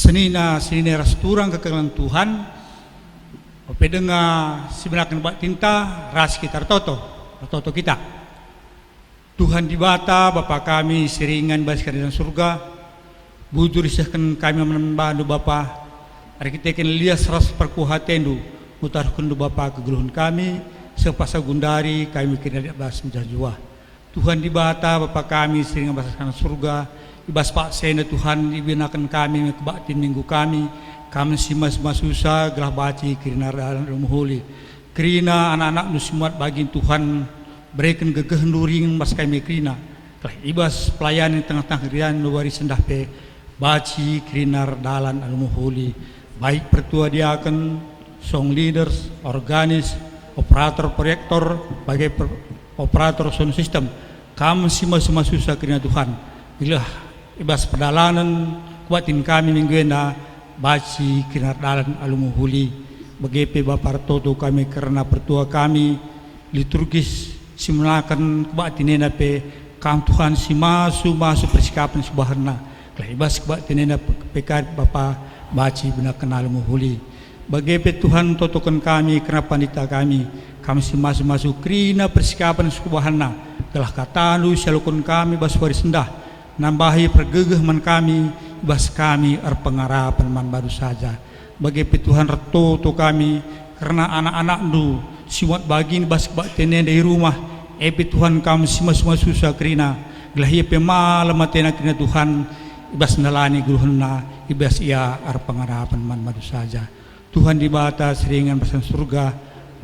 Senina rasturang kekekalan Tuhan. Opedenga sibenakan bak tinta ras kita toto kita. Tuhan di bata Bapa kami seringan bas dan surga. Bujur isahkan kami menembadu Bapa. Hari kita akan lias ras perkuhatendu. Mutar kundu Bapa kegeluhan kami. Sepasa gundari kami kena bas menjajua. Tuhan di bata Bapa kami seringan bas dan surga. Ibas Pak Sena Tuhan ibinakan kami kebatin minggu kami. Kami simas masusa gelah baci kirina dalam huli. Kirina anak-anak nu semua bagi Tuhan berikan gegehenduring mas kami kirina. Kelah ibas pelayanan tengah-tengah rian luari sendah pe baci kirina dalan almuhuli. Baik pertua diaken, song leaders, organis, operator proyektor, bagai operator sound system. Kami simas masusa kirina Tuhan. Bila ibas pedalanan kuatin kami mingguena baci kinar dalan alumuhuli begepe Bapak Toto kami karena pertua kami liturgis simulakan kebatinena pe kam Tuhan si masu persikapan subahana kelibas kebatinena pekar Bapak baci benar kenal alumuhuli begepe Tuhan totokan kami karena pandita kami si masu krina persikapan subahana telah katanu salukun kami baswari sendah nambahi pergegehman kami bas kami pengarapan man baru saja bagi Tuhan reto to kami karena anak-anak du siwat bagin bas baktene dari rumah Tuhan kami semua susah kerina gelahia pemalam matena kerina Tuhan ibas nalani guruhna ibas ia pengarapan man baru saja Tuhan di batas seringan pesan surga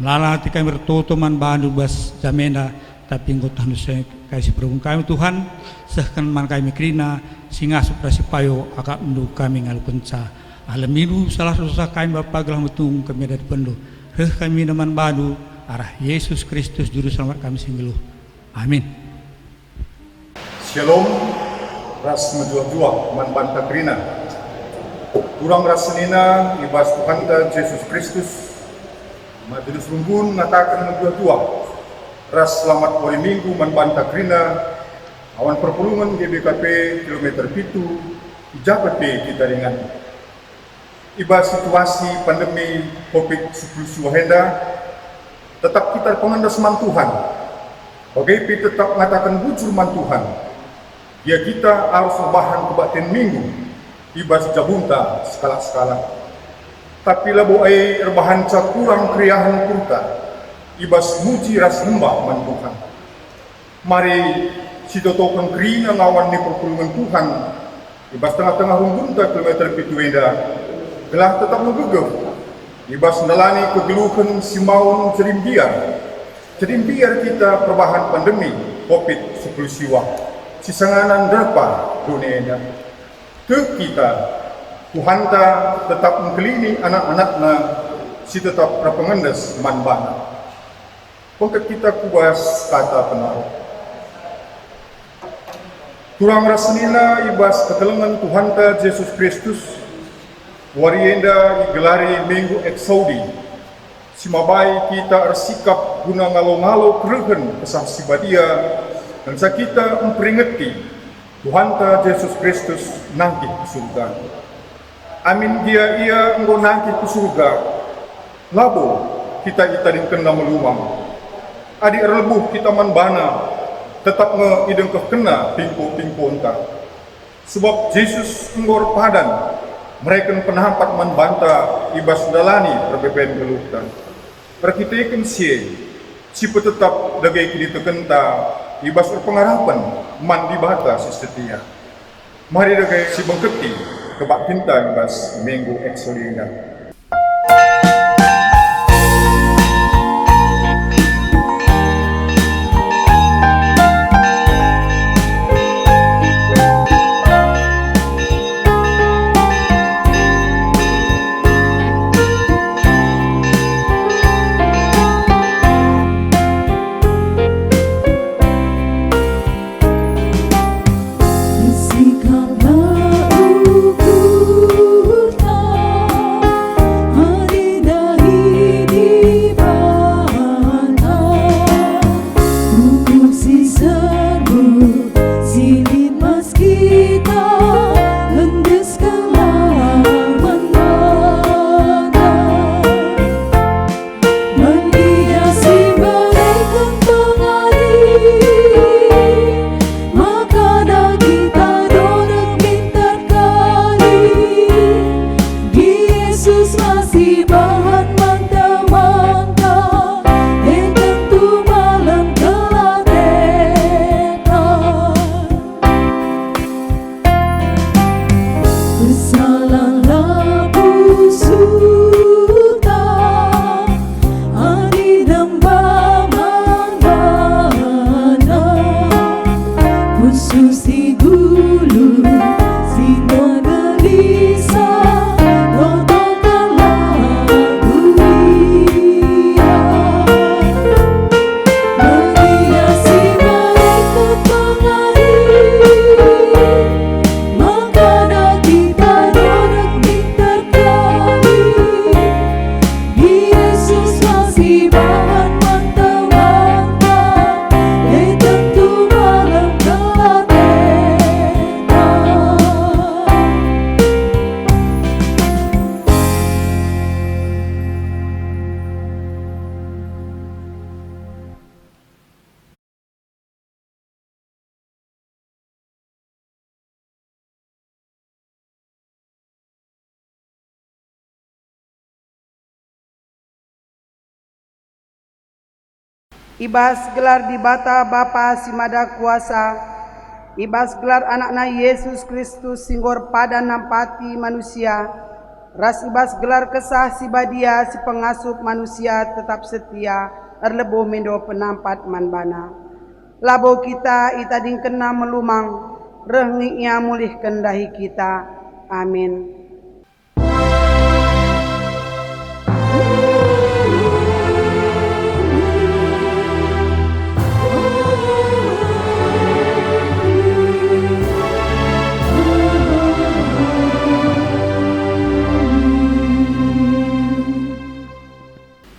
melalati kami reto to man bandu bas jamena tapi engkau Tuhan saya kasih perhubung kami Tuhan sahkan man kami kerina singa suprasi payo akak mendu kami ngalupenca alamiru salah susah kami Bapa gelah metung kami dari pendu kami naman badu arah Yesus Kristus juru selamat kami singgeluh amin. Shalom ras medua-dua man banta kerina kurang ras senina ibas Tuhan Yesus Kristus majelis rumbun ngatakan medua-dua ras selamat hari minggu man banta kerina awan perpulungan GBKP kilometer pitu jabat kita dengan iba situasi pandemi COVID-19 tetap kita pengendas man Tuhan bagai tetap mengatakan bujur man Tuhan ya kita harus bahan kebatin minggu iba sejabunta skala-skala tapi labo ai erbahan kurang kriahan kurta iba muji ras lembah man Tuhan mari si totokan kerina ngawan ni perpulungan Tuhan ibas tengah-tengah rumbunta kilometer pitu enda gelah tetap megegep ibas nalani kegeluhan si maun cerimbiar kita perbahan pandemi COVID-19 si sanganan derpa dunia enda ke kita Tuhan tetap mengkelini anak-anaknya si tetap rapengendes manbana untuk kita kubas kata penaruh kurang rasenina ibas ketelengan Tuhan Yesus Kristus warienda igelari minggu eksaudi simabai kita ersikap guna ngalo-ngalo kerehen kesah sibadia dan kita memperingati Tuhan Yesus Kristus nanti ke surga amin dia ia engkau nanti ke surga labo kita ringken melumang adi erlebuh kita manbana tetap ngeideng kena pingpo entah sebab Yesus ngor padan mereka penampat membanta ibas dalani perbeben geluhkan perkitakan si tetap dagai kini tekenta ibas pengharapan man dibata si setia mari dagai si bengketi kebak pinta ibas minggu eksolinga. ibas gelar di bata Bapa Simada Kuasa, ibas gelar anakna Yesus Kristus singgor pada nampati manusia, ras ibas gelar kesah si badia si pengasup manusia tetap setia, erlebo mendo penampat manbana. Labo kita itading kena melumang, rehngiknya mulih kendahi kita. Amin.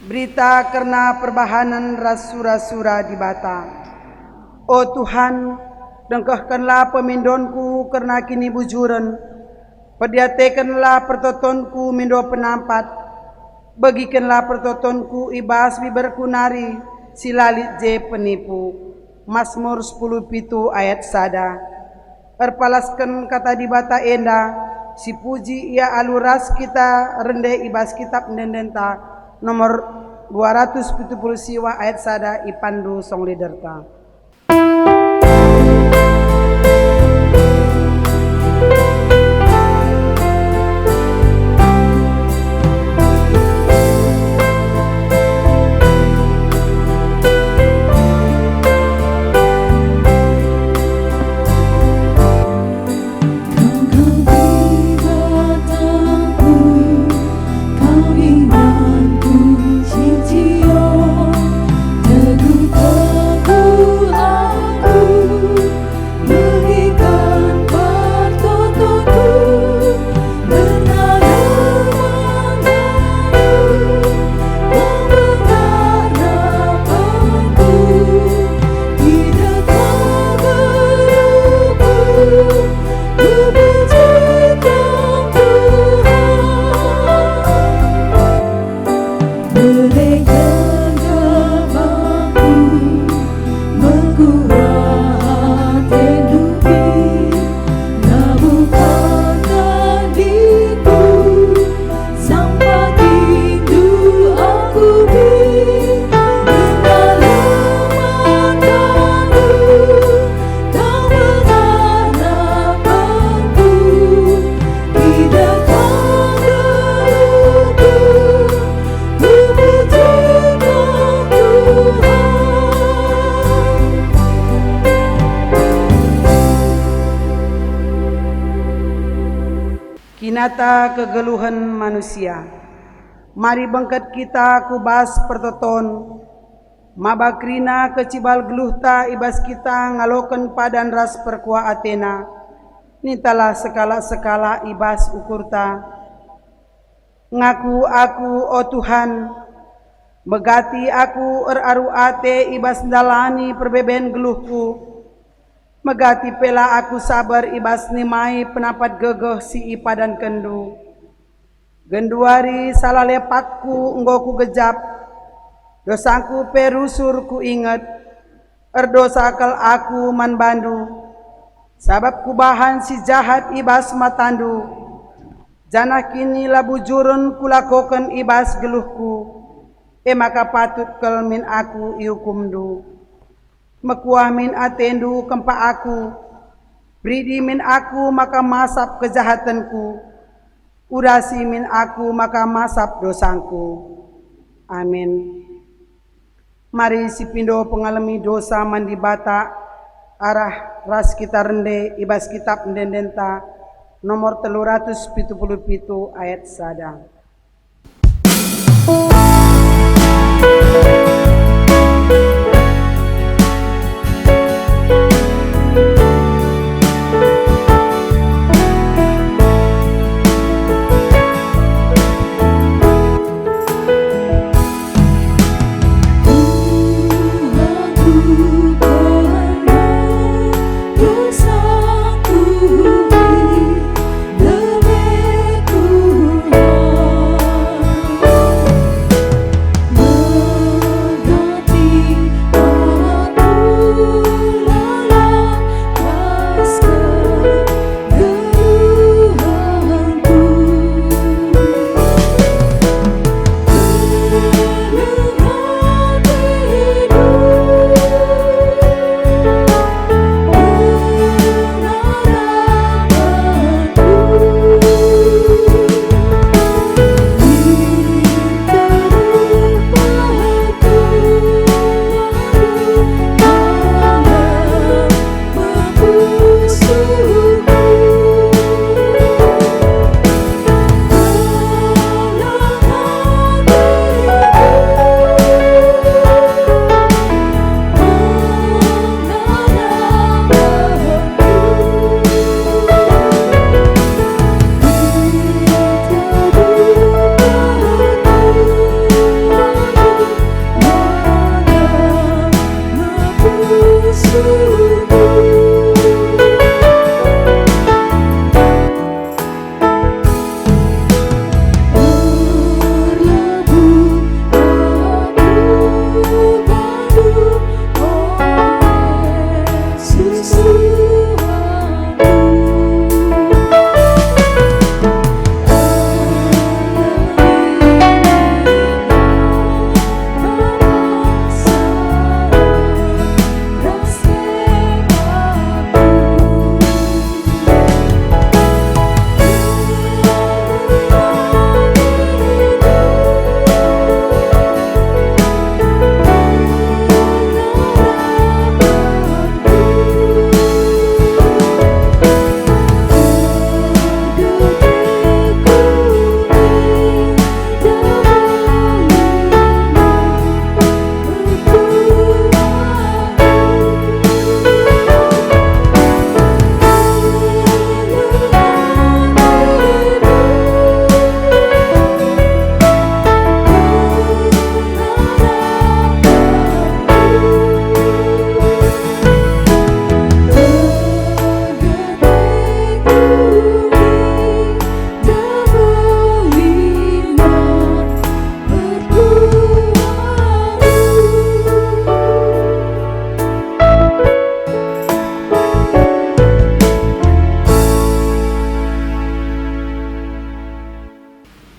Berita karena perbahanan rasura-sura di bata. O Tuhan, dengkahkanlah pemindonku karena kini bujuran. Pediatekanlah pertotonku mindo penampat. Bagikanlah pertotonku ibas biberkunari silalit je penipu. Mazmur 10:7 ayat sada. Erpalaskan kata di bata enda, si puji ia aluras kita rende ibas kitab nendenta nomor 270 siwa ayat sada ipandu song liderta. Kinata kegeluhan manusia. Mari bangkat kita kubas pertoton. Mabakrina kecibal geluhta ibas kita ngaloken padan ras perkua Athena. Nitalah sekala-sekala ibas ukurta. Ngaku aku o Tuhan, megati aku eraru ate ibas dalani perbeben geluhku. Megati pela aku sabar ibas nimai penapat gegeh si ipadan kendu. Genduari salah lepakku enggo ku gejap. Dosaku perusur ku inget. Erdosakal aku man bandu. Sabab kubahan si jahat ibas matandu. Jana kini labu jurun kulakoken ibas geluhku. Maka patut kel min aku iukumdu. Mekuah min atendu kempa aku, bridi min aku maka masap kejahatanku, urasi min aku maka masap dosangku. Amin. Mari si pindo pengalami dosa mandi bata, arah ras kita rende ibas kitab ndendenta nomor 377 ayat sada.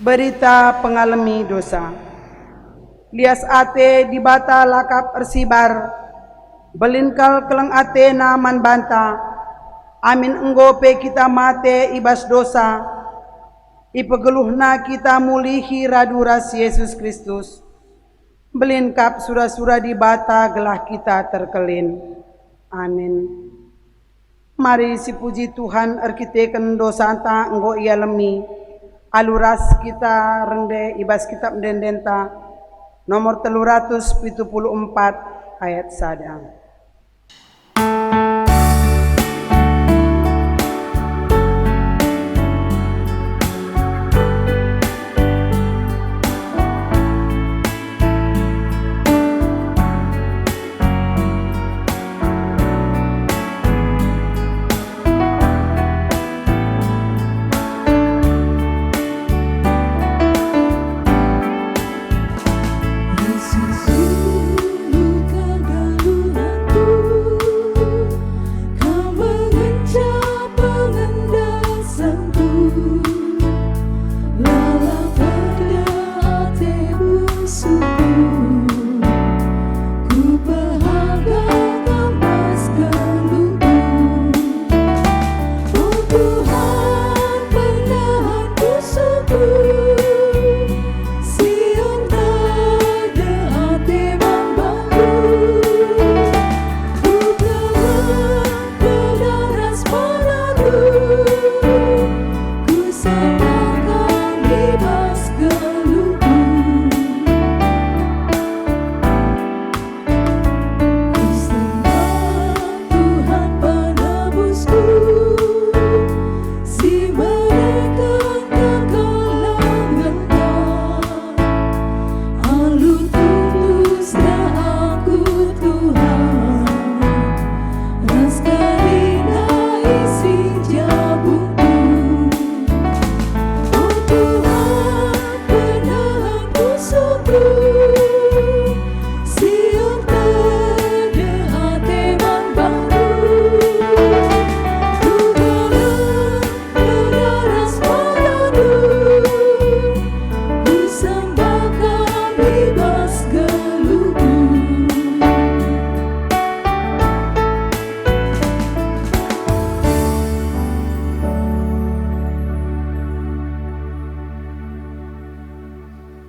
Berita pengalami dosa. Lias ate di bata lakap ersibar, belinkal keleng ate naman banta, amin enggope kita mate ibas dosa, ipegeluhna kita mulihi raduras Yesus Kristus, belinkap sura-sura di bata gelah kita terkelin. Amin. Mari si puji Tuhan erkiteken dosa anta enggo ia lemi, aluras kita rende ibas kitab dendenta, nomor 374 ayat sadang.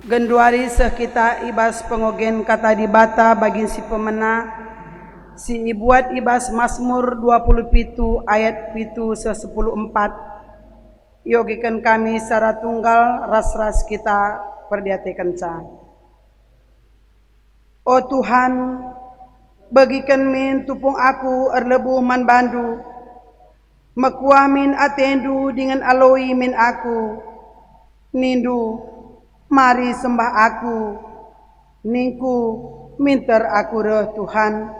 Genduari seh kita ibas pengogen kata di bata bagi si pemena, si ibuat ibas Mazmur 27 ayat 7:10-4. Yogikan kami secara tunggal ras-ras kita perdiatekan ca. O Tuhan, bagikan min tupung aku erlebu man bandu, mekuah min atendu dengan aloi min aku, nindu mari sembah aku, ningku minter aku reh Tuhan.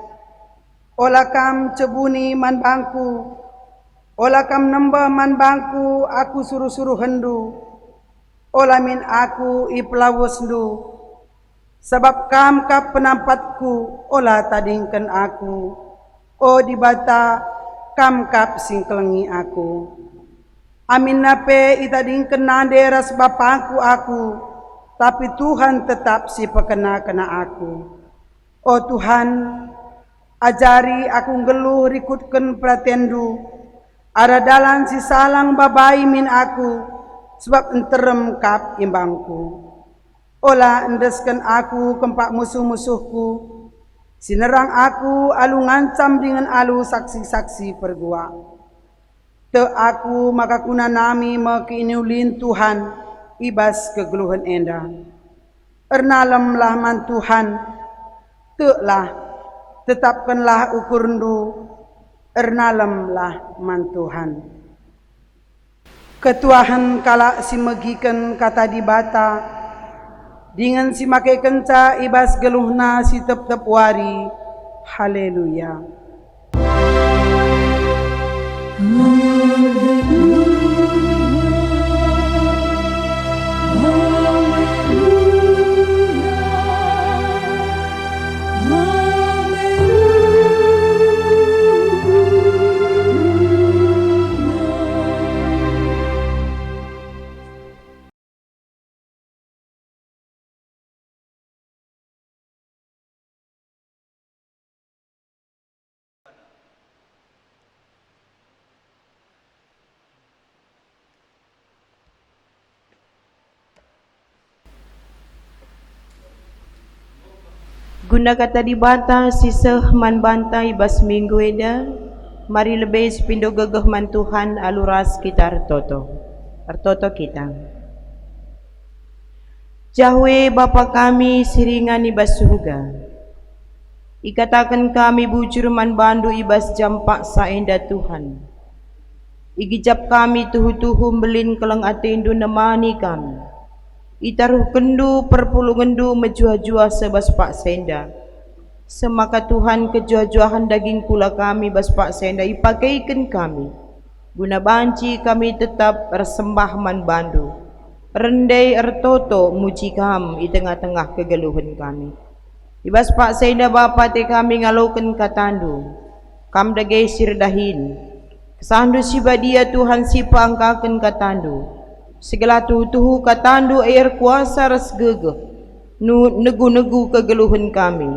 Olah kam cebuni man bangku, olah kam nembah man bangku, aku suruh-suruh hendu. Olah min aku ipelawus ndu, sebab kam kap penampatku, olah tadingkan aku. O di bata kam kap singkelengi aku. Amin nape itadingkan nande ras bapangku aku, tapi Tuhan tetap si pekena-kena aku. O Tuhan, ajari aku ngeluh rikutkan pratendu, ada dalan si salang babai min aku, sebab enterem kap imbangku. Olah endeskan aku kempak musuh-musuhku, sinerang aku alu ngancam dengan alu saksi-saksi pergua. Te aku maka kuna nami mekiinulin Tuhan, ibas kegeluhan enda. Ernalemlah man Tuhan, telah tetapkanlah ukur ndu, ernalemlah man Tuhan. Ketuahan kala si megikan kata di bata, dengan si make kenca ibas geluhna si tep-tep wari. Haleluya. Guna kata di bata sisah man bantai bas minggu eda. Mari lebih sepindo gegah man Tuhan aluras kita artoto kita. Jahwe Bapa kami siringan ibas surga. Ikatakan kami bujur man bandu ibas jampak saenda Tuhan. Igijap kami tuhu-tuhu belin keleng atindu nemani kami. Itaruh kendu perpulungendu menjua-jua sebas pak senda. Semaka Tuhan kejua-juahan daging pula kami bas pak senda ipakaikan kami. Guna banci kami tetap bersembah man bandu. Rendai ertoto muji kam di tengah-tengah kegeluhan kami. Ibas pak senda bapa te kami ngaloken katandu. Kam dagai sirdahin. Kesandu sibadia Tuhan sipa angkaken katandu. Segala tuhu-tuhu katandu air kuasa ras gegeh. Negu-negu kegeluhan kami.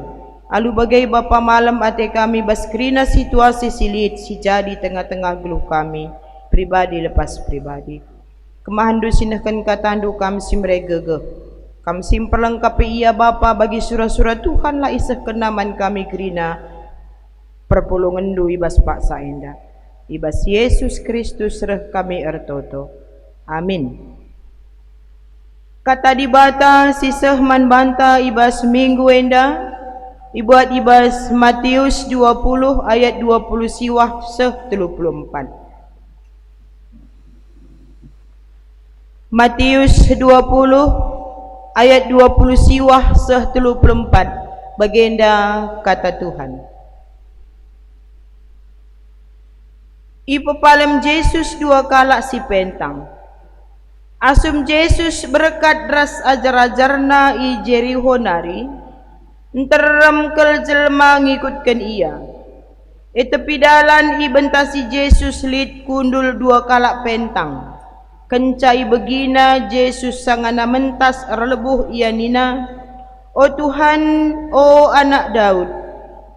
Alu bagai bapa malam ate kami baskrina situasi silit si jadi tengah-tengah geluh kami pribadi lepas pribadi. Kemahandu sinahkan katandu kami simre gegeh. Kami simperlengkapi ia bapa bagi surah-surah Tuhan lah isah kenaman kami kerina perpulungan du ibas pak saenda. Ibas Yesus Kristus reh kami ertoto. Amin. Kata di bata sisah man banta ibas minggu enda. Ibuat ibas Matius 20 ayat 20 siwah seh 34. Matius 20 ayat 20 siwah seh 34. Baginda kata Tuhan. Ipepalem Yesus dua kalak si pentang. Asum Yesus berkat ras ajar-ajarna i Jericho nari. Enteram kel jelma ngikutkan ia. Tepi dalan ibentasi Yesus lid kundul dua kalak pentang. Kencai begina Yesus sangana mentas relebuh ia nina. O Tuhan, o anak Daud,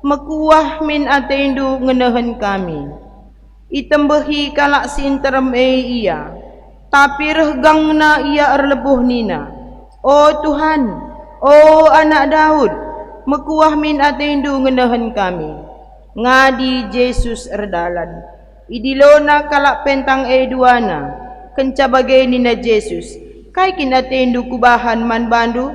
mekuah min atendu ngenahan kami. Itembehi kalak sinterem ia. Tapi regangna ia relebuh nina. O Tuhan, o anak Daud, mekuah min atendu ngenahan kami. Ngadi Yesus erdalan. Idilona kalak pentang duana. Kenca bagai nina Yesus. Kai kin atendu kubahan man bandu.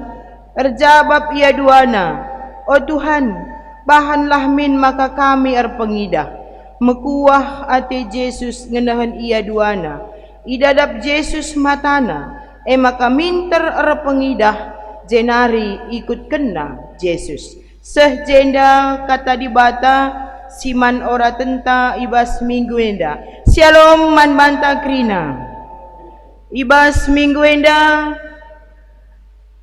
Erjabab ia duana. O Tuhan, bahanlah min maka kami erpengidah. Mekuah ate Yesus ngenahan ia duana. Idadap Yesus matana. Maka minter erpengidah. Jenari ikut kena Yesus. Seh jenda kata di bata siman ora tenta ibas minggu enda. Shalom man banta krina. Ibas minggu enda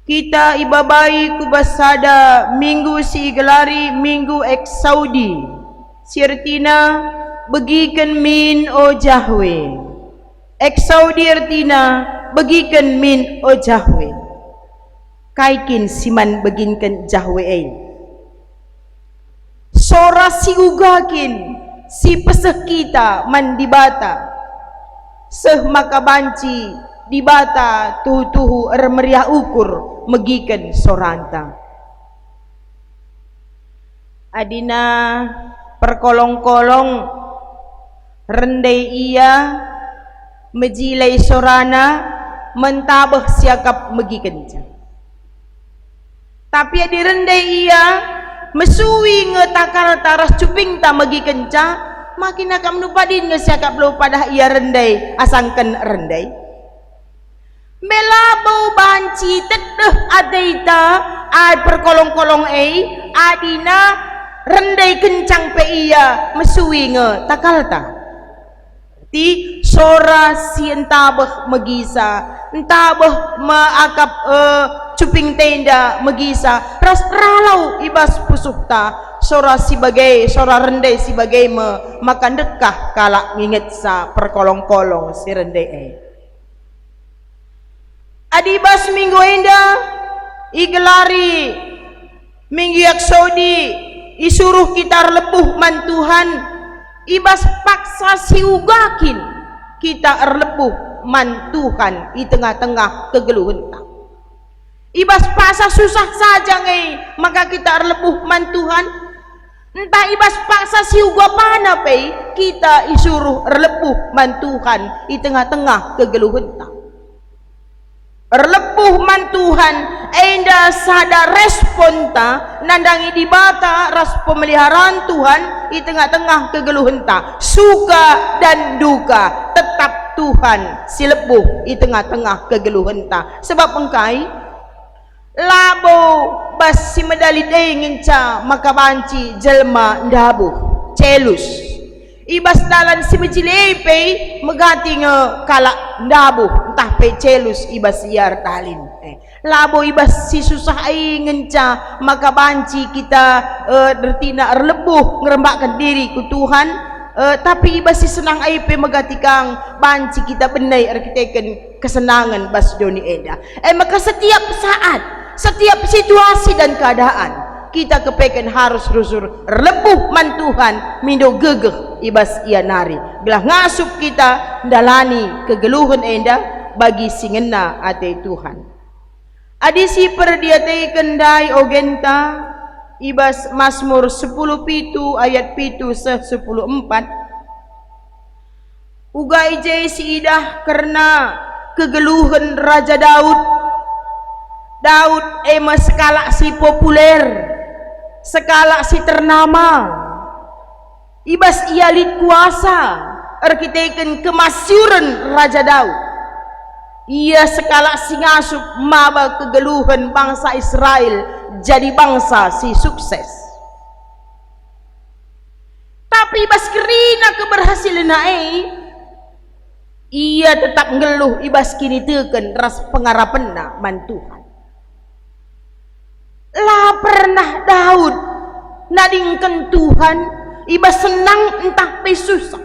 kita ibabai kubasada minggu si gelari minggu ek Saudi. Sirtina begikan min o Jahwe. Ek Saudi artina begikan min o Jahwe. Kaikin siman beginkan Jahwe sora si ugakin si peseh kita man dibata seh maka banci dibata tuhu-tuhu meriah ukur megikan soranta. Adina perkolong-kolong rendai ia mejilai sorana mentabah siakap megikan ja. Tapi di rendai ia mesui ngetakar taras cuping tak megi kenca makin akam nupadin ngesiakap lo pada ia rendai asangkan rendai melabau banci tedeh adaita ad perkolong-kolong adina rendai kencang pe ia mesui ngetakal ta ti sora si entabeh megisa entabeh maakap cuping tenda megisa ras ralau ibas pusukta sora sebagai sora rendai sebagai makan dekah kalak nginget sa perkolong-kolong si rendai adibas minggu enda igelari minggu yak Saudi isuruh kita lepuh man Tuhan ibas paksa siugakin kita erlepuh man Tuhan di tengah-tengah kegeluhan. Ibas paksa susah saja ngai, maka kita lebuh man Tuhan. Entah ibas paksa si uga pana pe, kita isuruh lebuh man Tuhan di tengah-tengah kegeluhan ta. Lebuh man Tuhan, enda sada respon ta, nandangi di bata ras pemeliharaan Tuhan di tengah-tengah kegeluhan ta. Suka dan duka tetap Tuhan si lebuh di tengah-tengah kegeluhan ta. Sebab engkai labo bas si medali dengin ca maka banci jelma ndabu celus. Ibas dalan si mejilepe megati nge kalak ndabu entah pe celus ibas iar talin. Labo ibas si susah ngenca maka banci kita dertina erlebuh ngerembakkan diri ku Tuhan. Tapi ibas si senang aipe megati kang banci kita benai arkiteken kesenangan bas doni eda. Maka setiap saat, setiap situasi dan keadaan kita kepeken harus rusur lebuh man Tuhan mindo gegeh ibas ia nari belah ngasup kita dalani kegeluhan enda bagi singena ate Tuhan. Adisi perdiate kendai ogenta ibas Mazmur 10:7 ayat 7 10:4 uga ije si idah karena kegeluhan Raja Daud skala si populer, skala si ternama, ibas ia lid kuasa, arkiteken kemasyuran Raja Daud. Ia skala si ngasup maba kegeluhan bangsa Israel jadi bangsa si sukses. Tapi ibas kerina keberhasilan ia tetap ngeluh ibas kini teken ras pengarapenna man Tuhan. Lah pernah Daud nadingkan Tuhan iba senang entah pe susah.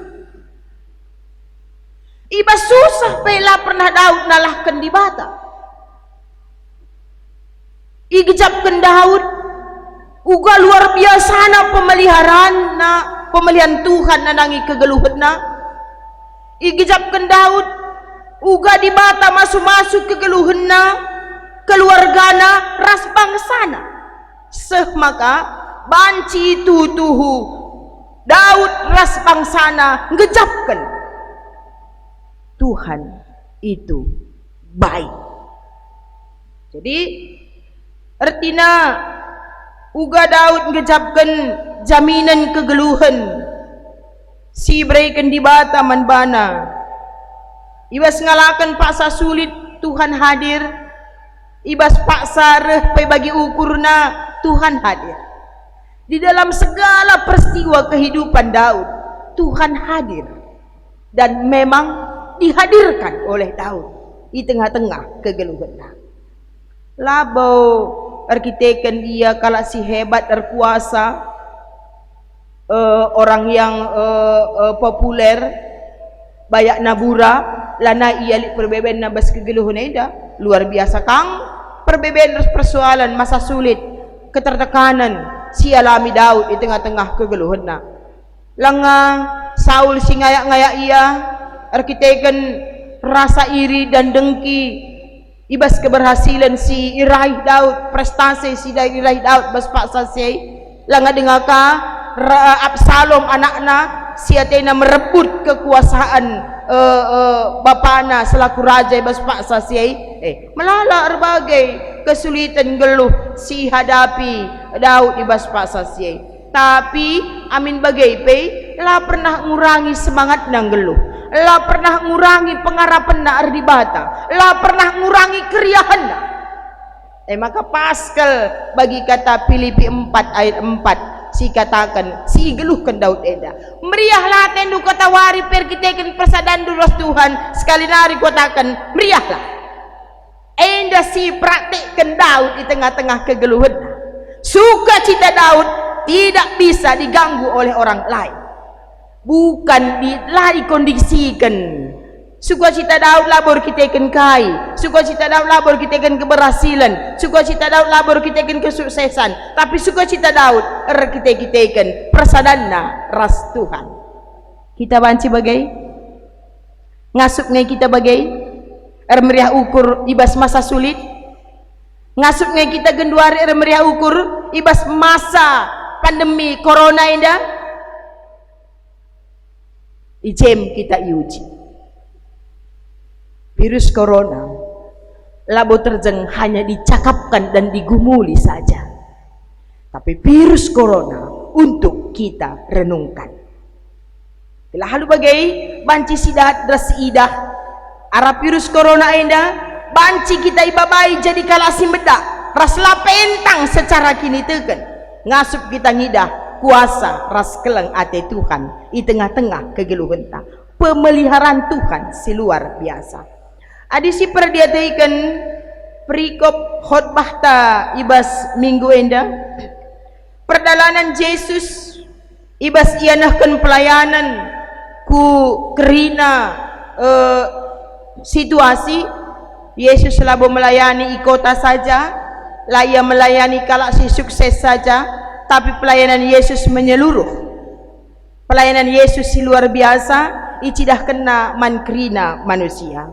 Iba susah pe lah pernah Daud nalahkan di bata. Igejapkan Daud uga luar biasa na pemeliharaan Tuhan nanangi kegeluhan na. Igejapkan Daud uga di bata masuk-masuk kegeluhan na keluargana ras bangsana. Maka banci tutuhu Daud ras bangsana ngejapkan Tuhan itu baik. Jadi artinya uga Daud ngejapkan jaminan kegeluhan si berikan di bata manbana ibas ngalakan paksa sulit Tuhan hadir. Ibas paksa reh pe bagi ukurna Tuhan hadir. Di dalam segala peristiwa kehidupan Daud Tuhan hadir. Dan memang dihadirkan oleh Daud di tengah-tengah kegeluhan. Labo arkiteken dia kalau si hebat berkuasa, orang yang populer banyak nabura lana ia perbeben nabas kegeluhan eda luar biasa kang perbeben persoalan masa sulit ketertekanan si alami Daud di tengah-tengah kegeluhan na langa Saul si ngayak-ngayak ia arkiteken rasa iri dan dengki ibas keberhasilan si iraih Daud prestasi si iraih Daud bas paksa si langa dengaka Absalom anakna si atena merebut kekuasaan bapana selaku raja bas paksa si melala berbagai kesulitan geluh si hadapi Daud ibas paksa si. Tapi amin bagai pe lah pernah ngurangi semangat nang geluh, lah pernah ngurangi pengharapan na ardi bata, lah pernah ngurangi keriahan na. Maka Pascal bagi kata Filipi 4 ayat 4 si katakan si geluhkan Daud eda meriahlah tendu kota wari perkiteken persadan duros Tuhan sekali nari kotakan meriahlah enda si praktekkan Daud di tengah-tengah kegeluhan. Sukacita Daud tidak bisa diganggu oleh orang lain, bukan dikondisikan. Sukacita Daud labor kiteken kai, sukacita Daud labor kiteken keberhasilan, sukacita Daud labor kiteken kesuksesan. Tapi sukacita Daud kiteken persadanna ras Tuhan. Kita banci bagai ngasup ngai kita bagai meriah ukur ibas masa sulit. ngasup ngai kita genduari meriah ukur ibas masa pandemi corona indah ijem kita iuji virus corona labo terjeng hanya dicakapkan dan digumuli saja, tapi virus corona untuk kita renungkan. Bila halu bagai banci sidat dras idah arah virus corona indah banci kita ibabai jadi kalasi bedak rasla pentang secara kini teken ngasup kita ngidah kuasa ras keleng ate Tuhan di tengah-tengah kegeluhan ta pemeliharaan Tuhan si luar biasa. Adi si perdiataikan perikop khotbah ta ibas minggu enda perdalanan Yesus ibas ianahkan pelayanan ku kerina situasi Yesus selalu melayani ikota saja laya melayani kalak si sukses saja, tapi pelayanan Yesus menyeluruh, pelayanan Yesus si luar biasa icidah kena mankrina manusia.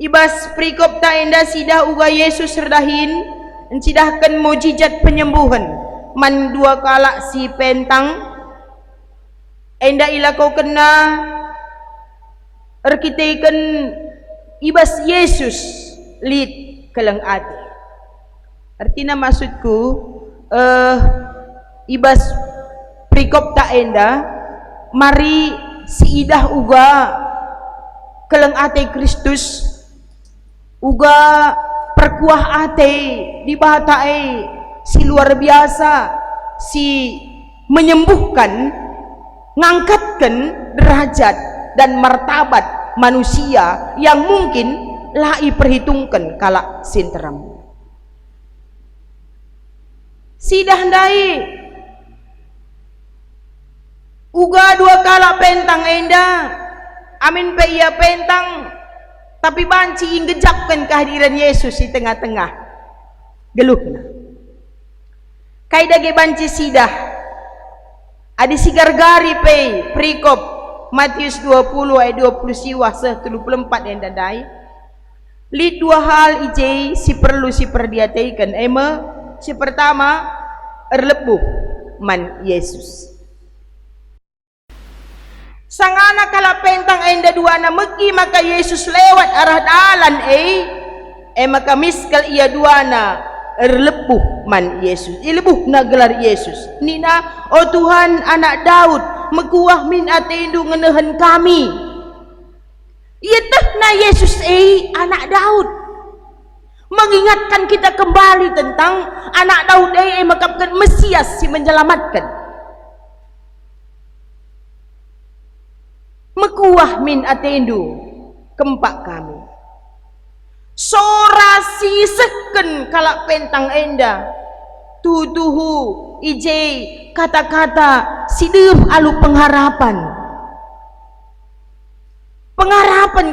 Ibas perikop ta enda sidah uga Yesus redahin encidahkan mujizat penyembuhan man dua kalak si pentang enda ila kau kena erkitaikan ibas Yesus lid keleng ade. Artinya maksudku ibas perikop ta enda mari si idah uga keleng ate Kristus uga perkuah ate dibatae si luar biasa si menyembuhkan ngangkatkan derajat dan martabat manusia yang mungkin lai perhitungkan kalak sinteram sidah ndai uga dua kalak pentang enda amin pe ia pentang tapi banci inggejapkan kehadiran Yesus di tengah-tengah geluhna kaidage banci sidah adi sigar-gari pe perikop Matius 20 ayat 20 siwah 34 yang dadai li dua hal ije si perlu si perdiataikan si pertama erlebuh man Yesus sang anak kala pentang enda dua na megi maka Yesus lewat arah dalan maka miskal ia dua na erlebuh man Yesus ilebuh na gelar Yesus nina oh Tuhan anak Daud mekuah min ate indu ngenehen kami ia teh na Yesus anak Daud mengingatkan kita kembali tentang anak Daud makapkan Mesias si menyelamatkan mekuah min atendu kempak kami sorasi seken kalak pentang enda tutuhu ije kata-kata siduh alu pengharapan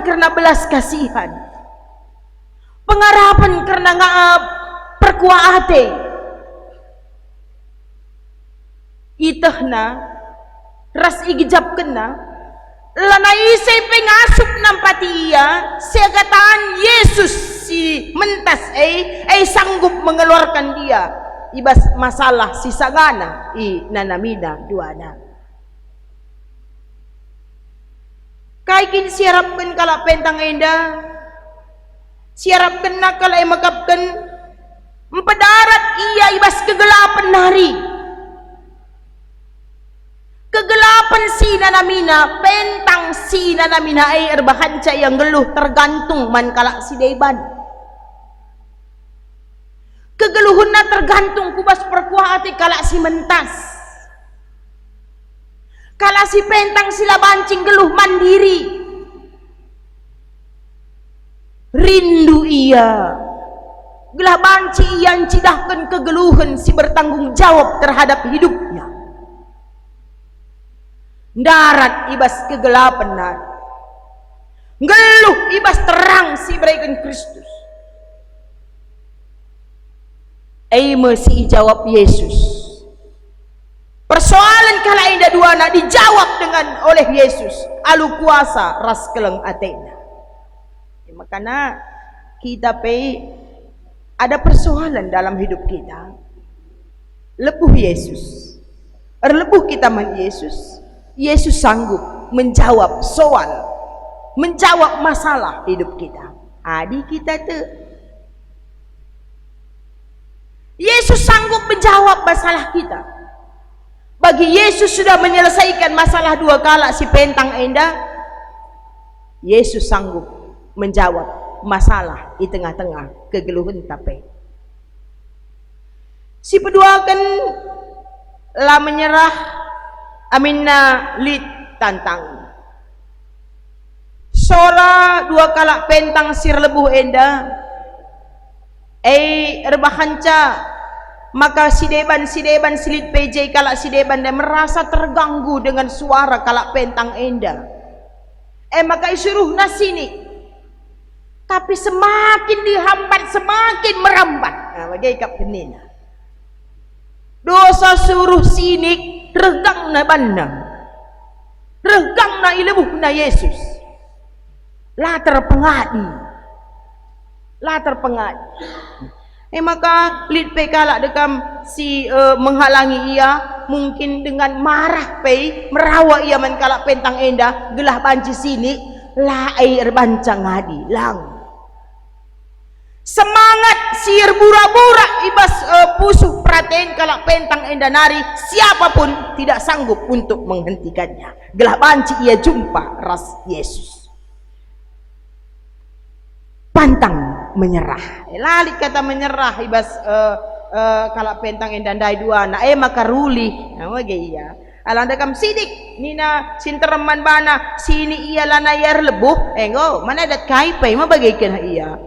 karena belas kasihan pengharapan karena perkuah ate itahna ras igijab kena lanai saya pengasup nampati ia segataan Yesus si mentas sanggup mengeluarkan dia ibas masalah si sagana nanamina duana kaikin siarapkan kala pentang enda siarapkan nakala makapkan empadarat ia ibas kegelapan hari kegelapan si nanamina pentang si nanamina erbahanca yang geluh tergantung man kalak si deban kegeluhunna tergantung kubas perkuah hati kalak si mentas kalak si pentang sila bancing geluh mandiri rindu ia gelah banci yang cidahkan kegeluhan si bertanggung jawab terhadap hidupnya darat ibas kegelapan geluh ibas terang si berikan Kristus mesti jawab Yesus persoalan kala indah dua nak dijawab dengan oleh Yesus alu kuasa ras keleng atena makanya kita ada persoalan dalam hidup kita, lebuh Yesus. Lebuh kita man Yesus. Yesus sanggup menjawab soal, menjawab masalah hidup kita. Adi kita tu. Yesus sanggup menjawab masalah kita. Bagi Yesus sudah menyelesaikan masalah 2 kalak si pentang enda. Yesus sanggup menjawab masalah di tengah-tengah kegeluhan tape. Si kedua kan lah menyerah, aminna lid tantang. Sola 2 kalak pentang sir lebuh enda. Rebahanca maka sideban silit PJ kalak sideban dan merasa terganggu dengan suara kalak pentang enda. Maka isuruh nasini, tapi semakin dihambat semakin merambat. Bagai kap penina dosa suruh sinik regang na bandang, regang na ilebuh na Yesus latar pengadi. Maka lid pe kalak dekam si menghalangi ia, mungkin dengan marah pe merawa ia man kalak pentang enda gelah banci sini lai erbanca ngadi lang. Semangat sir bura-bura ibas pusuh praten kalak pentang enda nari, siapapun tidak sanggup untuk menghentikannya. Gelah banci ia jumpa ras Yesus. Pantang menyerah. Lalit kata menyerah ibas kalak pentang endandai 2 anak maka ruli. Iya. Alanda kam sidik nina sinterman bana sini ia lana yar lebuh go mana dat kai pe ma bagaikan iya.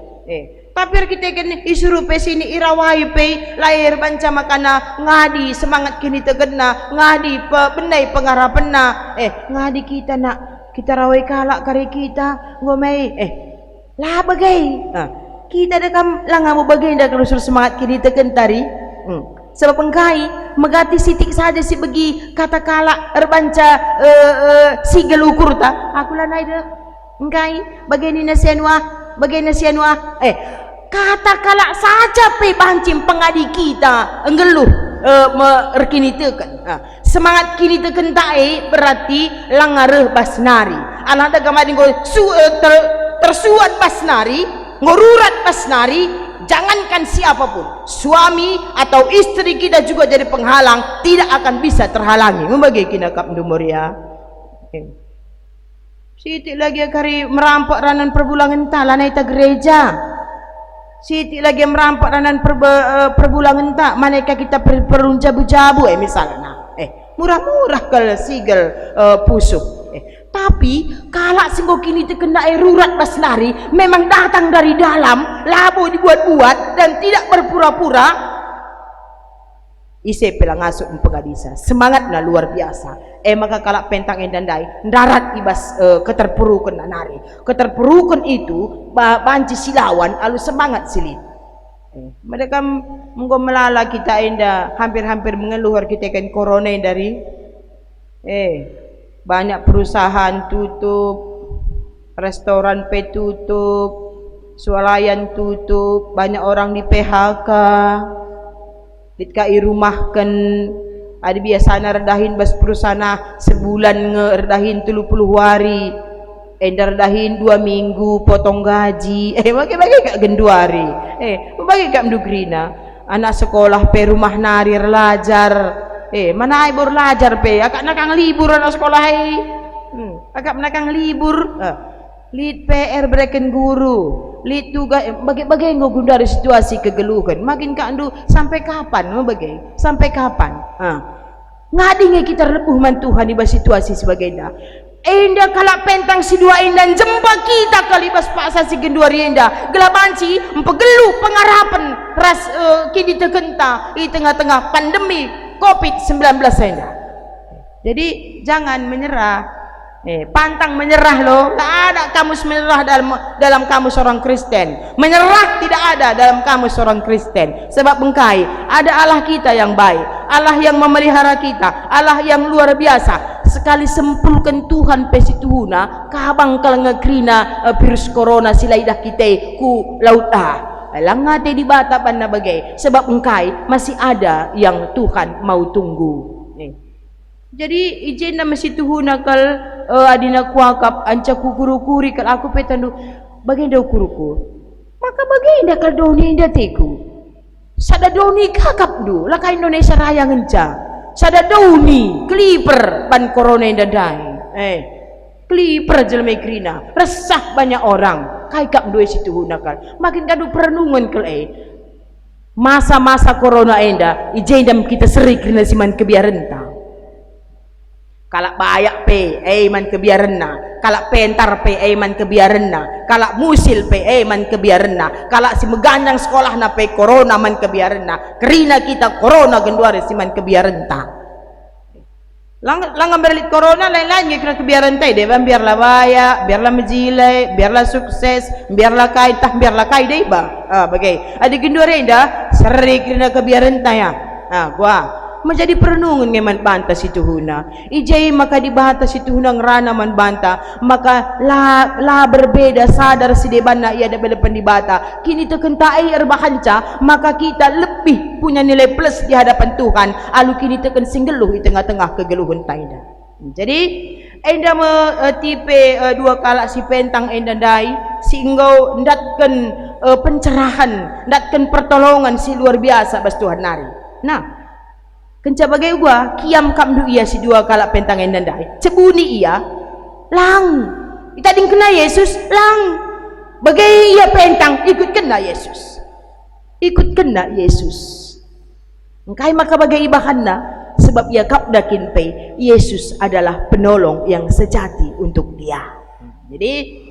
Tapi kita kan isuruh pe sini irawai pe lahir banca makana ngadi semangat kini tegena ngadi benai pengarapena ngadi kita nak kita rawai kalak kari kita ngomei lah bagai kita dekam lah ngamu bagai dah kelusur semangat kini tegentari sebab engkai megati sitik saja si begi kata kalak erbanca si gelukur ta aku lah naik deh engkai bagai ni nasianwa kata kalak saja pe bancim pengadi kita enggeluh merkini teken semangat kini teken tae berarti langareh basnari alanda gamading go tersuat basnari ngururat basnari. Jangankan siapapun, suami atau istri kita juga jadi penghalang, tidak akan bisa terhalangi. Membagi kina kap muria. Siti lagi kari merampok ranan perbulangan ta lanai ta gereja. Siti lagi merampok ranan perbulangan ta manakah kita perun jabu-jabu misalnya. Murah-murah kalau sigel pusuh. Tapi kalak singgo kini terkena rurat basnari memang datang dari dalam, labu dibuat-buat dan tidak berpura-pura. Ise pelang asuk pengadisa semangatnya luar biasa. Maka kalak pentang endandai darat ibas keterpurukan nari. Keterpurukan itu banci silawan alu semangat silit. Mereka menggo melala kita enda hampir-hampir mengeluh kita kan corona dari banyak perusahaan tutup, restoran tutup, swalayan tutup, banyak orang di PHK, ditkai rumahkan, ada biasanya redahin bas perusahaan sebulan ngeredahin 30 hari, redahin 2 minggu potong gaji, bagi kak genduari, bagi kak mdugrina, anak sekolah pe rumah nari relajar. Mana ai belajar pe akak nakang libur anak sekolah akak nakang libur lid PR bereken guru lid tugas bagai ngogundari situasi kegeluhan makin kandu sampai kapan sampai kapan ngadinge kita lepuh man Tuhan di situasi sebagainya enda kalak pentang si 2 indan jempa kita kalibas paksa si genduari enda gelabanci empegelu pengarapan ras kini tegenta di tengah-tengah pandemi COVID-19 enda. Jadi jangan menyerah. Pantang menyerah loh. Tak ada kamus menyerah dalam kamus orang Kristen. Menyerah tidak ada dalam kamus orang Kristen. Sebab bengkai ada Allah kita yang baik, Allah yang memelihara kita, Allah yang luar biasa. Sekali sempulkan Tuhan pesituhuna, kabang kalau ngekrina virus corona silaidah kita ku laut Langate di bata pan na bagay. Sebab engkai masih ada yang Tuhan mau tunggu. Jadi ijen na masih tuhu nakal adina kuakap anca kukuru-kuri kal aku petandu bagay daw kuruku. Maka bagay na kal doni inda teku. Sada doni kakap du laka Indonesia raya ngenca. Sada doni kliper pan corona inda dai. Kliper jelme krina. Resah banyak orang. Kaikap dua situ hunakal. Makin kadu perenungan kel masa-masa corona enda ijendam kita seri krina siman kebiaran ta. Kalak bayak pe man kebiaran na, kalak pentar pe man kebiaran na, kalak musil pe man kebiaran na, kalak si megandang sekolah na pe corona man kebiaran na, kerina kita corona genduare si man kebiaran ta. Lang berlit corona lain-lain kena kebiaran ta deh, biarlah bayak, biarlah menjilai, biarlah sukses, biarlah kaitah, biarlah kaidai ba. Bagai ada genduare indah seri kerina kebiaran ta ya. Gua menjadi perenungan ngeman banta situ huna ijai maka dibahata situ huna ngerana man banta maka la berbeda sadar si debana ia ada belepan dibata kini tekentai erbahanca maka kita lebih punya nilai plus di hadapan Tuhan alu kini teken singgeluh di tengah-tengah kegeluhan taida. Jadi enda me tipe dua kalak si pentang enda dai si engkau ndatken pencerahan ndatken pertolongan si luar biasa bas Tuhan nari. Nah kenca bagai gua kiam kamdu ia si dua kalak pentang endandai cebuni ia lang itading kena Yesus lang bagai ia pentang ikut kena Yesus engkai maka bagai ibahanna sebab ia kapdakin pe Yesus adalah penolong yang sejati untuk dia. Jadi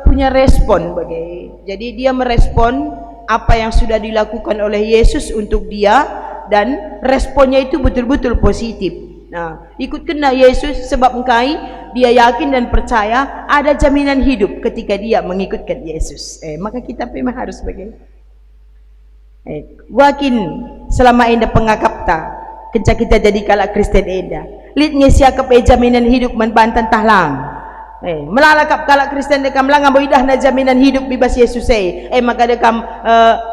punya respon bagai jadi dia merespon apa yang sudah dilakukan oleh Yesus untuk dia dan responnya itu betul-betul positif. Nah, ikut kena Yesus sebab engkai dia yakin dan percaya ada jaminan hidup ketika dia mengikutkan Yesus. Maka kita memang harus bagaimana? Wakin selama enda pengakap ta, kenca kita jadi kalak Kristen enda. Litnya siakap jaminan hidup manbantan tahlang. Melalakap kalak Kristen dekam lang ambo idah na jaminan hidup bebas Yesus maka dekam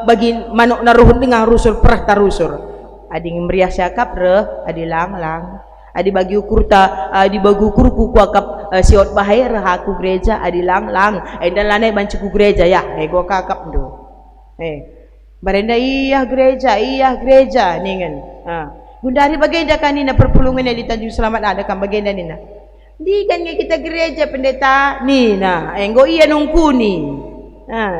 bagi manuk na ruhun dengan rusur perah tarusur. Adi meriah syakap re adi lang adi bagi ukur ta adi bagi ukur ku kuakap siot bahaya aku gereja adi lang dan lane bancuku gereja ya gua kakap do barenda iya gereja ningen gundari bagenda kanina perpulungan di Tanjung Selamat ada kan bagenda nina di kan kita gereja pendeta nina enggo iya nungkuni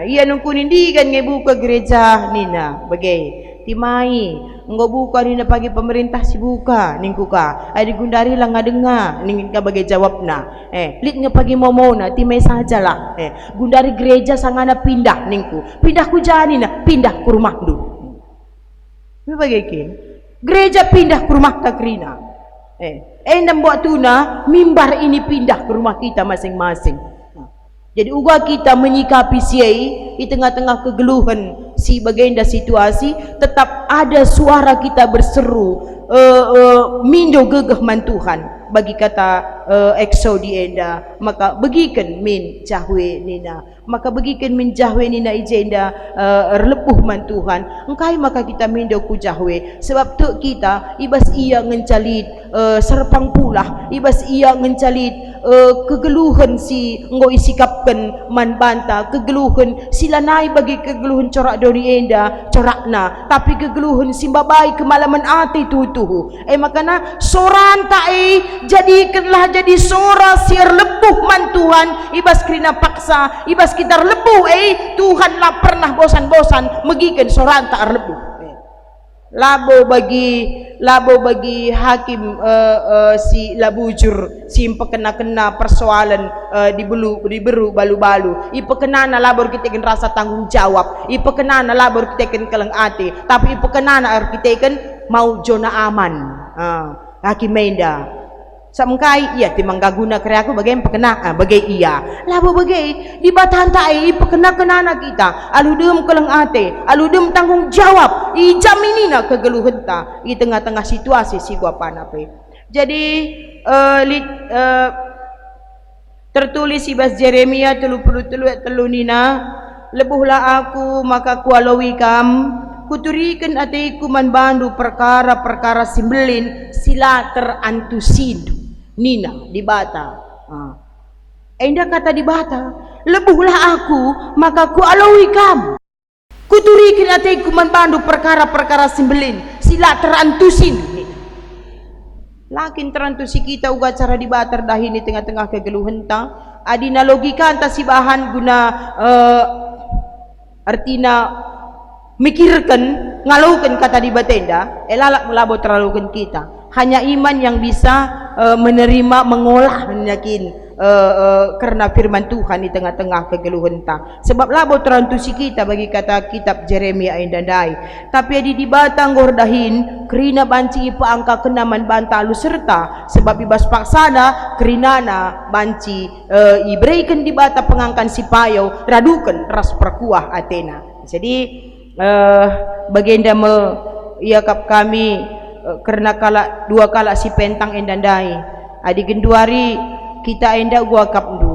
iya nungkuni di kan buka gereja nina bagai timai engkau buka ni pagi pemerintah si buka ningkuka ai digundari lah ngadenga ningin ka bagai jawabna litnya pagi momona timai sajalah gundari gereja sangana pindah ningku pindah ku jani na pindah ke rumah du me bagaikin gereja pindah ke rumah takrina endam buat tuna mimbar ini pindah ke rumah kita masing-masing. Jadi uga kita menyikapi siai di tengah-tengah kegeluhan si bagenda situasi tetap ada suara kita berseru mindo gegah man Tuhan bagi kata ekso di enda maka bagikan min jahwe nina maka bagikan min jahwe nina ijenda lepuh man Tuhan engkai maka kita mindo ku jahwe sebab tu kita ibas ia ngencalit serpang pulah ibas ia ngencalit kegeluhan si engkau isikapkan man banta kegeluhan silanai bagi kegeluhan corak doni enda corakna tapi kegeluhan simbabai kemalaman ati tutuhu makana soran tae jadikanlah jadi sora siar lepuh man Tuhan ibas krina paksa ibas kita lepuh Tuhan lah pernah bosan-bosan megikan soran tak lepuh labo bagi hakim si labujur si pekena-kena persoalan diberu balu-balu ipekenana labor kita kan rasa tanggung jawab ipekenana labor kita kan keleng ati tapi ipekenana kita kan mau zona aman hakim menda samkai iya timang gaguna kaya aku bagaimana pekena bagai iya labo bagai di batantai pekena-kenana kita aludem keleng ate aludem tanggung jawab ijaminina kegeluhan ta di tengah-tengah situasi si gua panape jadi tertulis ibas Jeremia 33 nina lebuhlah aku maka kualawi kam, kuturikan atiku manbandu perkara-perkara simbelin sila terantusin nina di bata. Endah kata di bata, lebuhlah aku maka kualawi kam, kuturikan atiku manbandu perkara-perkara simbelin sila terantusin. Lakin terantusi kita uga cara di bata dahi di tengah-tengah kegeluhan ta, adina logika anta si bahan guna artina mikirkan ngalaukan kata di batenda lalak melabo terlalukan kita. Hanya iman yang bisa menerima mengolah yakin karena firman Tuhan di tengah-tengah kegeluhan ta. Sebab labo terantusi kita bagi kata kitab Jeremia indandai. Tapi adi di batang gordahin kerina banci ipa angka kenaman bantalu serta sebab ibas paksana kerinana banci ibreikan di bata pengangkan sipayo radukan ras perkuah Athena. Jadi bagenda me iakap kami karena dua kala si pentang endandai adi genduari kita enda gua kapdu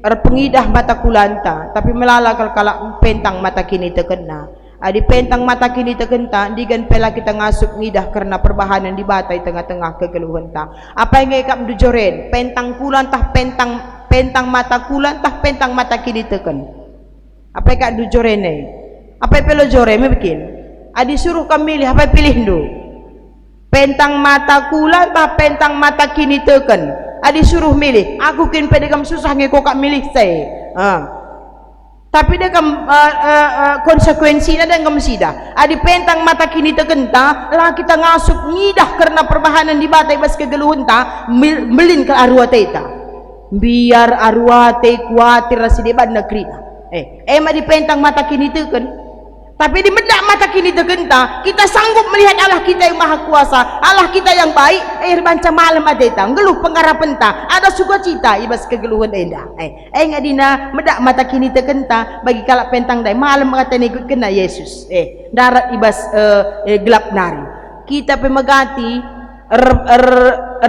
pengidah mata kulanta tapi melalakal kala pentang mata kini terkena adi pentang mata kini terkenta digan pela kita ngasuk ngidah karena perbahanan di batai tengah-tengah kegeluhan ta. Apa yang ngekap du joren pentang kulan tah pentang mata kulan tah pentang mata kini teken apa yang du joren apa yang pelo joren bikin adi suruh kami pilih apa pilih du pentang mata kulan tah pentang mata kini teken adi suruh milih aku kin pedegam susah ngeko kak milih saya tapi dia konsekuensinya dan kamsida adi pentang mata kini terkenta lah kita ngasuk ngidah karena perbahanan di batai bas kegeluhun ta melin ke arwate ta biar arwate kuatir rasi debat negeri di pentang mata kini terken tapi di medak mata kini tergenta kita sanggup melihat Allah kita yang maha kuasa, Allah kita yang baik. Banca malam adeta ngeluh pengharapan ta ada sukacita ibas kegeluhan endah ngadina medak mata kini tergenta bagi kalak pentang dai malam kata ikut kena Yesus darat ibas gelap nari kita pemegati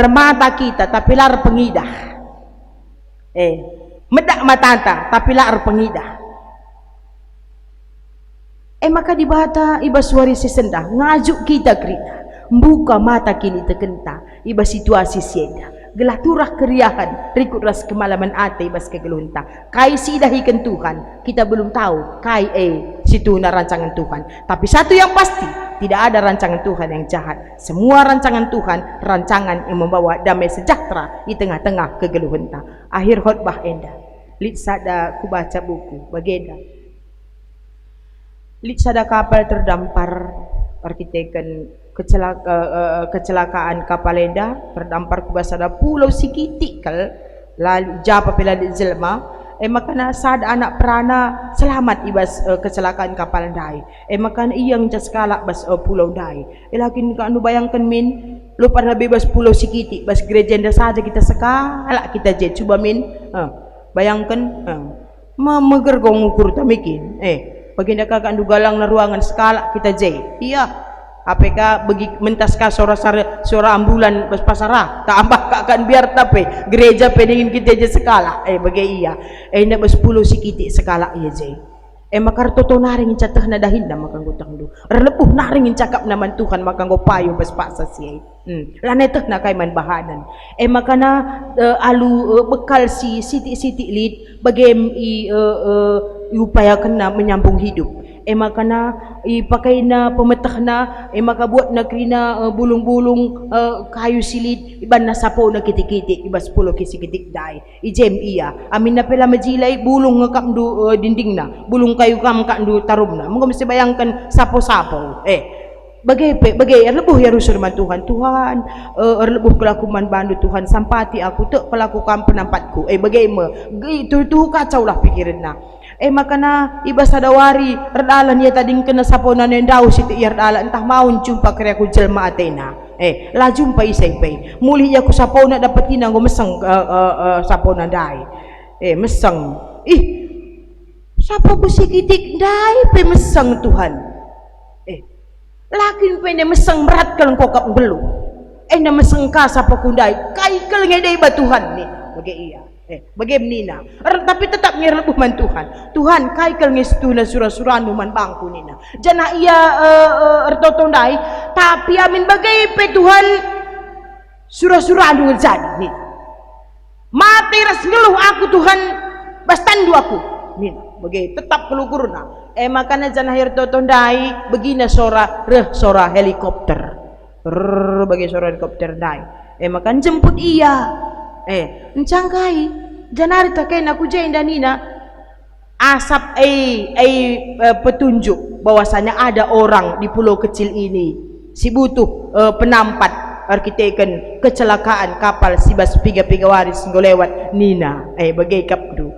mata kita tapi lar pengidah medak matanta tapi lar pengidah maka di bata iba suari sesendah ngajuk kita kerina buka mata kini terkenta iba situasi sieda gelah turah keriahan rikut ras kemalaman ate ibas kegelunta kai sidahikan Tuhan kita belum tahu kai situna rancangan Tuhan tapi satu yang pasti tidak ada rancangan Tuhan yang jahat semua rancangan Tuhan rancangan yang membawa damai sejahtera di tengah-tengah kegeluhanta. Akhir khotbah endah lit sada ku baca buku bagenda lit sada kapal terdampar arkiteken kecelakaan kapal enda terdampar ku basada pulau Sikitikal lalu japa pela di jelma makana sada anak perana selamat ibas kecelakaan kapal dai makana iyang jaskala bas pulau dai lakin anu bayangkan min lu pada bebas pulau Sikiti bas gereja enda saja kita sekala kita jet coba min bayangkan megergong ukur tamikin baginda kakak andu galang na ruangan skala kita jay iya APK bagi mentas ka suara ambulan bas pasara tak ambak akan biar tapi gereja peningin kita je skala bagi iya na bas 10 Sikiti skala iya jay makar toto naring catah na dahin na makang gutang du relepuh naring cakap naman Tuhan makang go payo bas paksa siya lanetah na kay man bahanan makana alu bekal si siti lid bagem iupayakan na menyambung hidup makana ipakai na pemetah na maka buat na krina bulung-bulung kayu silit iban na sapo na kitik-kitik ibas 10 kisikitik dai ijem iya amin na pela majilay bulung ngakam du dinding na bulung kayu kam kak du tarum na mungkin mesti bayangkan sapo-sapo bagai erlebuh ya firman Tuhan erlebuh kelakuman bandu Tuhan sampati aku tak pelakukan penampatku bagaimana itu kacau lah pikiran na makana iba sadawari erdalan ya tading kena sapona nendau siti erdalan entah mau jumpa kaya aku jelma Athena lah jumpa isay muli ya ku sapona dapat ina go meseng sapona dai meseng sapa ku sikitik dai meseng Tuhan lakin pene meseng berat kalau kau kap belu na meseng ka sapa ku dai kai kel ngedai ba Tuhan ni bagi iya Bagaimana? Tapi tetap ngirlebuh man Tuhan. Tuhan kaikal ngestuna surah-surah man bangku nina. Jana ia ertotondai, tapi amin bagai pe Tuhan surah-surah anu jadi nih. Mati ras ngeluh aku Tuhan, bastandu aku. Nih, bagai tetap kelukurna. Makanya jana ertotondai begina sora helikopter. Bagi suara helikopter dai. Makan jemput iya. Encangkai janari takai aku jain dan nina asap petunjuk bahwasanya ada orang di pulau kecil ini si butuh penampat arkiteken kecelakaan kapal sibas piga waris lewat nina bagai kapdu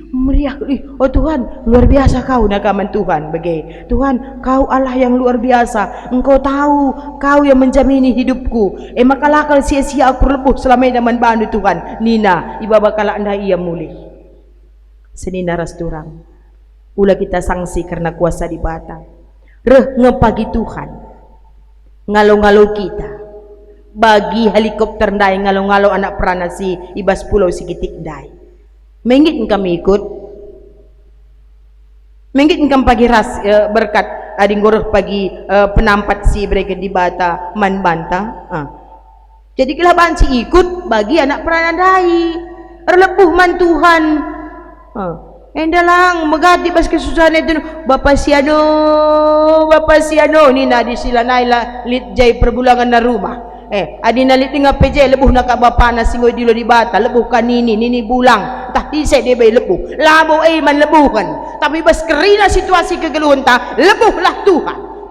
meriah oh Tuhan luar biasa kau nakaman Tuhan bagai Tuhan kau Allah yang luar biasa engkau tahu kau yang menjamini hidupku maka lakal sia-sia aku lepuh selama zaman bandu Tuhan nina iba bakal anda ia mulih senina rasturang ulah kita sanksi karena kuasa di bata ngepagi Tuhan ngalo-ngalo kita bagi helikopter ndai ngalo-ngalo anak perana si ibas pulau segitik ndai menggit kami ikut menggit kami pagi ras berkat ading goroh pagi penampat si mereka di bata man banta jadi kelaban si ikut bagi anak peranandai erlepuh man Tuhan endalang megati pas kesusahan itu Bapak Siano ni na di sila naila lit jay perbulangan na rumah adi nalit nga peje lebuh na kabapa na singoy dilo di bata lebuh ka nini bulang tah isay di bay lebuh labo man lebuhan tapi bas kerina situasi kegeluhan ta lebuhlah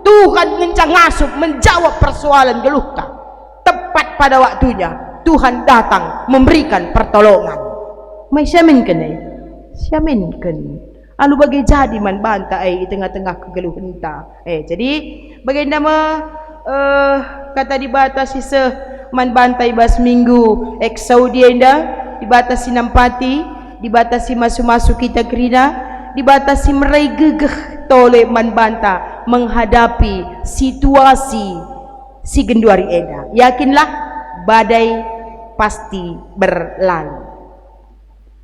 Tuhan ngencang ngasup menjawab persoalan geluh ta tepat pada waktunya Tuhan datang memberikan pertolongan may siaminkan alu bagai jadi man banta di tengah-tengah kegeluhan ta jadi bagaimana kata dibatasi man bantai bas minggu Saudi enda dibatasi nampati dibatasi masuk-masuk kita kerina dibatasi merai gegeh tole man banta menghadapi situasi si genduari enda yakinlah badai pasti berlalu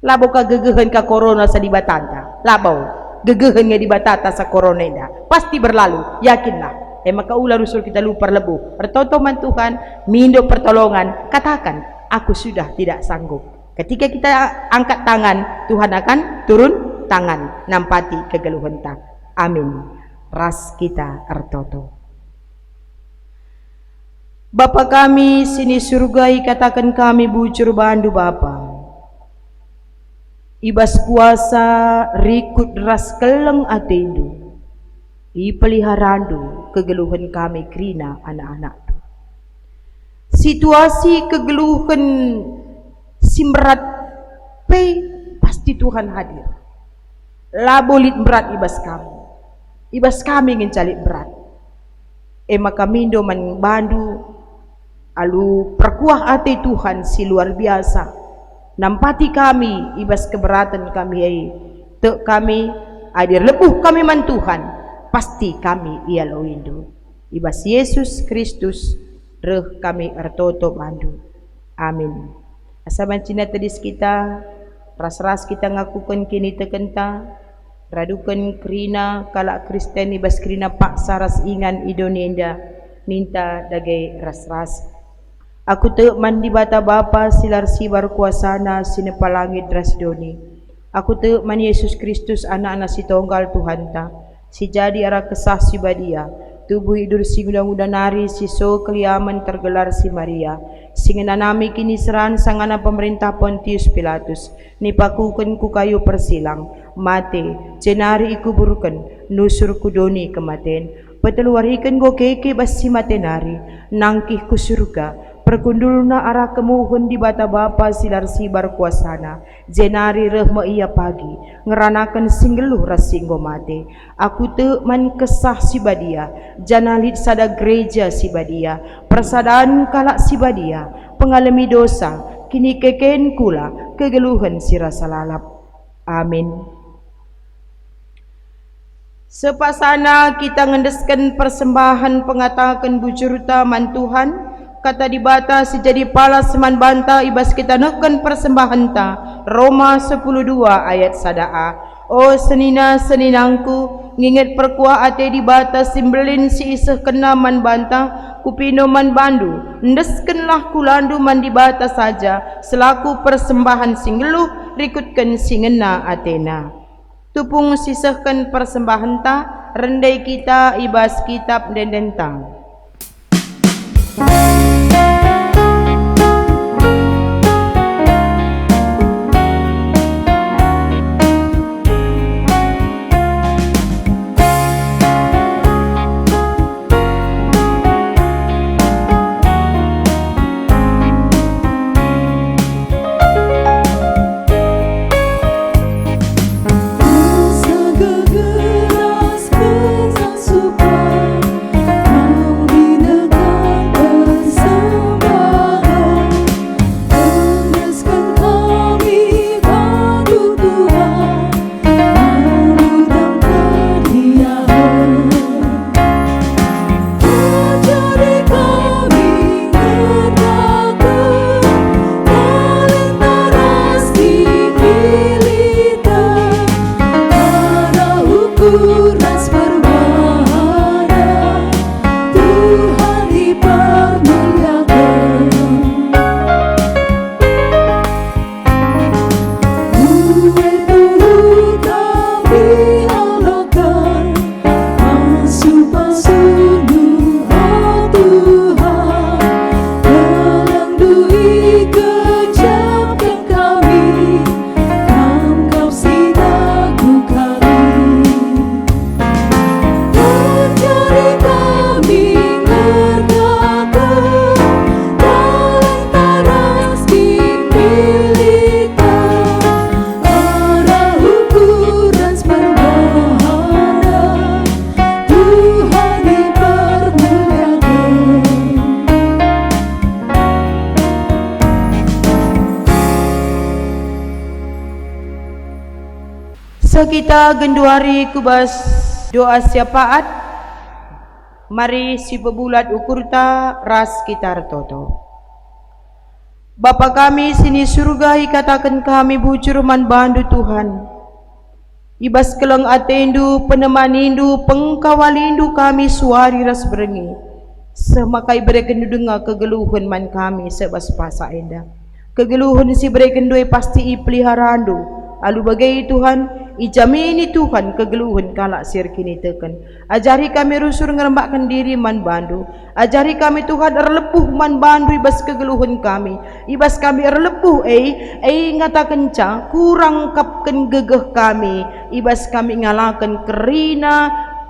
labo ka gegehan ka corona sa dibatanta labau gegehan nga dibatata sa corona enda pasti berlalu yakinlah maka ulah rusul kita lupa lebu bertoto man Tuhan mindo pertolongan katakan aku sudah tidak sanggup ketika kita angkat tangan Tuhan akan turun tangan nampati kegeluhan ta amin ras kita ertoto Bapa kami sini surgai katakan kami bujur bandu Bapa ibas kuasa rikut ras keleng atendu ipeliharandu kegeluhan kami kerina anak-anak situasi kegeluhan simberat pasti Tuhan hadir labolit berat ibas kami ngencalik berat maka mindo man bandu alu perkuah ate Tuhan si luar biasa nampati kami ibas keberatan kami kami hadir lepuh kami man Tuhan pasti kami ia loindu ibas Yesus Kristus reh kami ertoto bandu amin asaban cina tedis kita ras-ras kita ngakukan kini tekenta radukan kerina kalak Kristen ibas kerina paksa ras ingan idonenda ninta dagai ras-ras aku te mandi bata Bapa silar sibar kuasana sinepalangit ras doni aku te man Yesus Kristus anak-anak si tonggal Tuhan ta si jadi arah kesah si badia tubuh hidur si gudang nari si so keliaman tergelar si Maria singenanami kini seran sangana pemerintah Pontius Pilatus nipakuken ku kayu persilang mate jenari iku buruken nusur kudoni kematen peteluariken go keke bas si matenari nangkih ku surga perkundulna arah kemuhun di bata Bapa silar sibar kuasana jenari rehma iya pagi ngeranakan singgeluh rasinggo mate aku te man kesah si badia janalit sada gereja si badia persadaan kalak si badia pengalami dosa kini keken kula kegeluhan si rasa lalap amin sepasana kita ngendeskan persembahan pengatakan bujur utaman Tuhan kata dibata sejadi palas man banta ibas kita neken persembahan ta. Roma 10:2 ayat 1a. O senina seninangku, nginget perkuah ate dibata simbelin si iseh kena man banta, kupino man bandu, ndeskenlah kulandu man dibata saja, selaku persembahan singgeluh, rikutkan singena atena. Tupung sisehkan persembahan ta, rendai kita ibas kitab dan dentang. Kita genduari kubas doa syafaat. Mari si pebulat ukurta ras kita toto. Bapa kami sini surga, katakan kami bujur man bandu Tuhan. Ibas keleng atendu penemanindu pengkawalindu kami suari ras berengi. Semakai bereken dengar kegeluhan man kami sebas pasa enda. Kegeluhan si bereken doi pasti ipeliharandu. Alu bagai Tuhan, ijamini Tuhan kegeluhan kalak sir kini teken. Ajari kami rusur ngerembakkan diri man bandu. Ajari kami Tuhan erlepuh man bandu ibas kegeluhan kami. Ibas kami erlepuh ngatakan ca kurang kapken gegeh kami. Ibas kami ngalakan kerina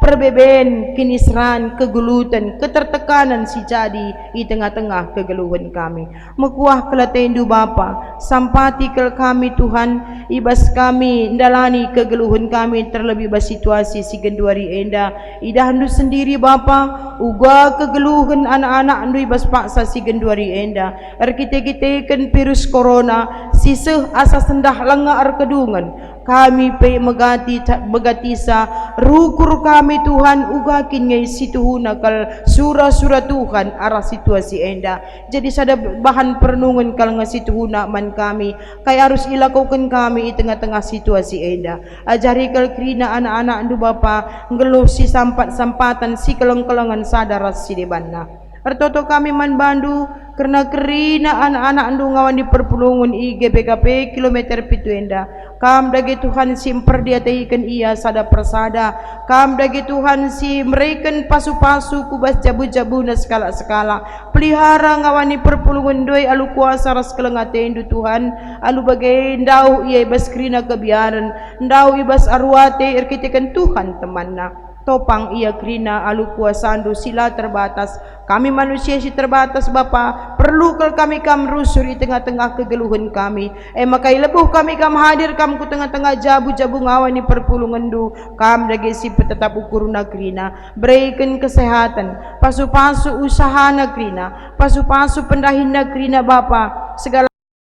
perbeben, kinisran, kegulutan, ketertekanan si jadi di tengah-tengah kegeluhan kami. Mekuah kelatendu Bapa, sampati kel kami Tuhan, ibas kami ndalani kegeluhan kami terlebih bas situasi si genduari enda. Idah andu sendiri Bapa, uga kegeluhan anak-anak andu ibas paksa si genduari enda. Erkite-kite ken virus corona, siseh asa sendah lenga kedungan. Kami pe megatisa rukur kami Tuhan ugakin ngai situhuna kal surah-surah Tuhan arah situasi enda. Jadi sada bahan perenungan kal ngasituhuna man kami kaya harus ilakukan kami di tengah-tengah situasi enda. Ajari kal krina anak-anak andu Bapa ngeluh si sampatan si keleng-kelengan sadar si debanna. Ertoto kami man bandu karena kerina anak-anak andu ngawan di perpulungan IGPKP kilometer pitu enda. Kam dagi Tuhan si memperdiataikan ia sada persada. Kam dagi Tuhan si mereken pasu-pasu kubas jabu-jabu na skala-skala. Pelihara ngawan di perpulungan doi alu kuasa ras kelengatendu Tuhan. Alu bagai ndau ia ibas kerina kebiaran. Ndau ibas arwate erkitekan Tuhan temanna. Topang ia krina alu kuasa andu sila terbatas. Kami manusia si terbatas Bapa, perlu kel kami kam rusur di tengah-tengah kegeluhan kami. Makai lebuh kami kam hadir kam ku tengah-tengah jabu-jabu ngawan di perpulungan du. Kam dagi si tetap ukur nagrina, berikan kesehatan, pasu-pasu usaha nagrina, pasu-pasu pendahin nagrina Bapa. Segala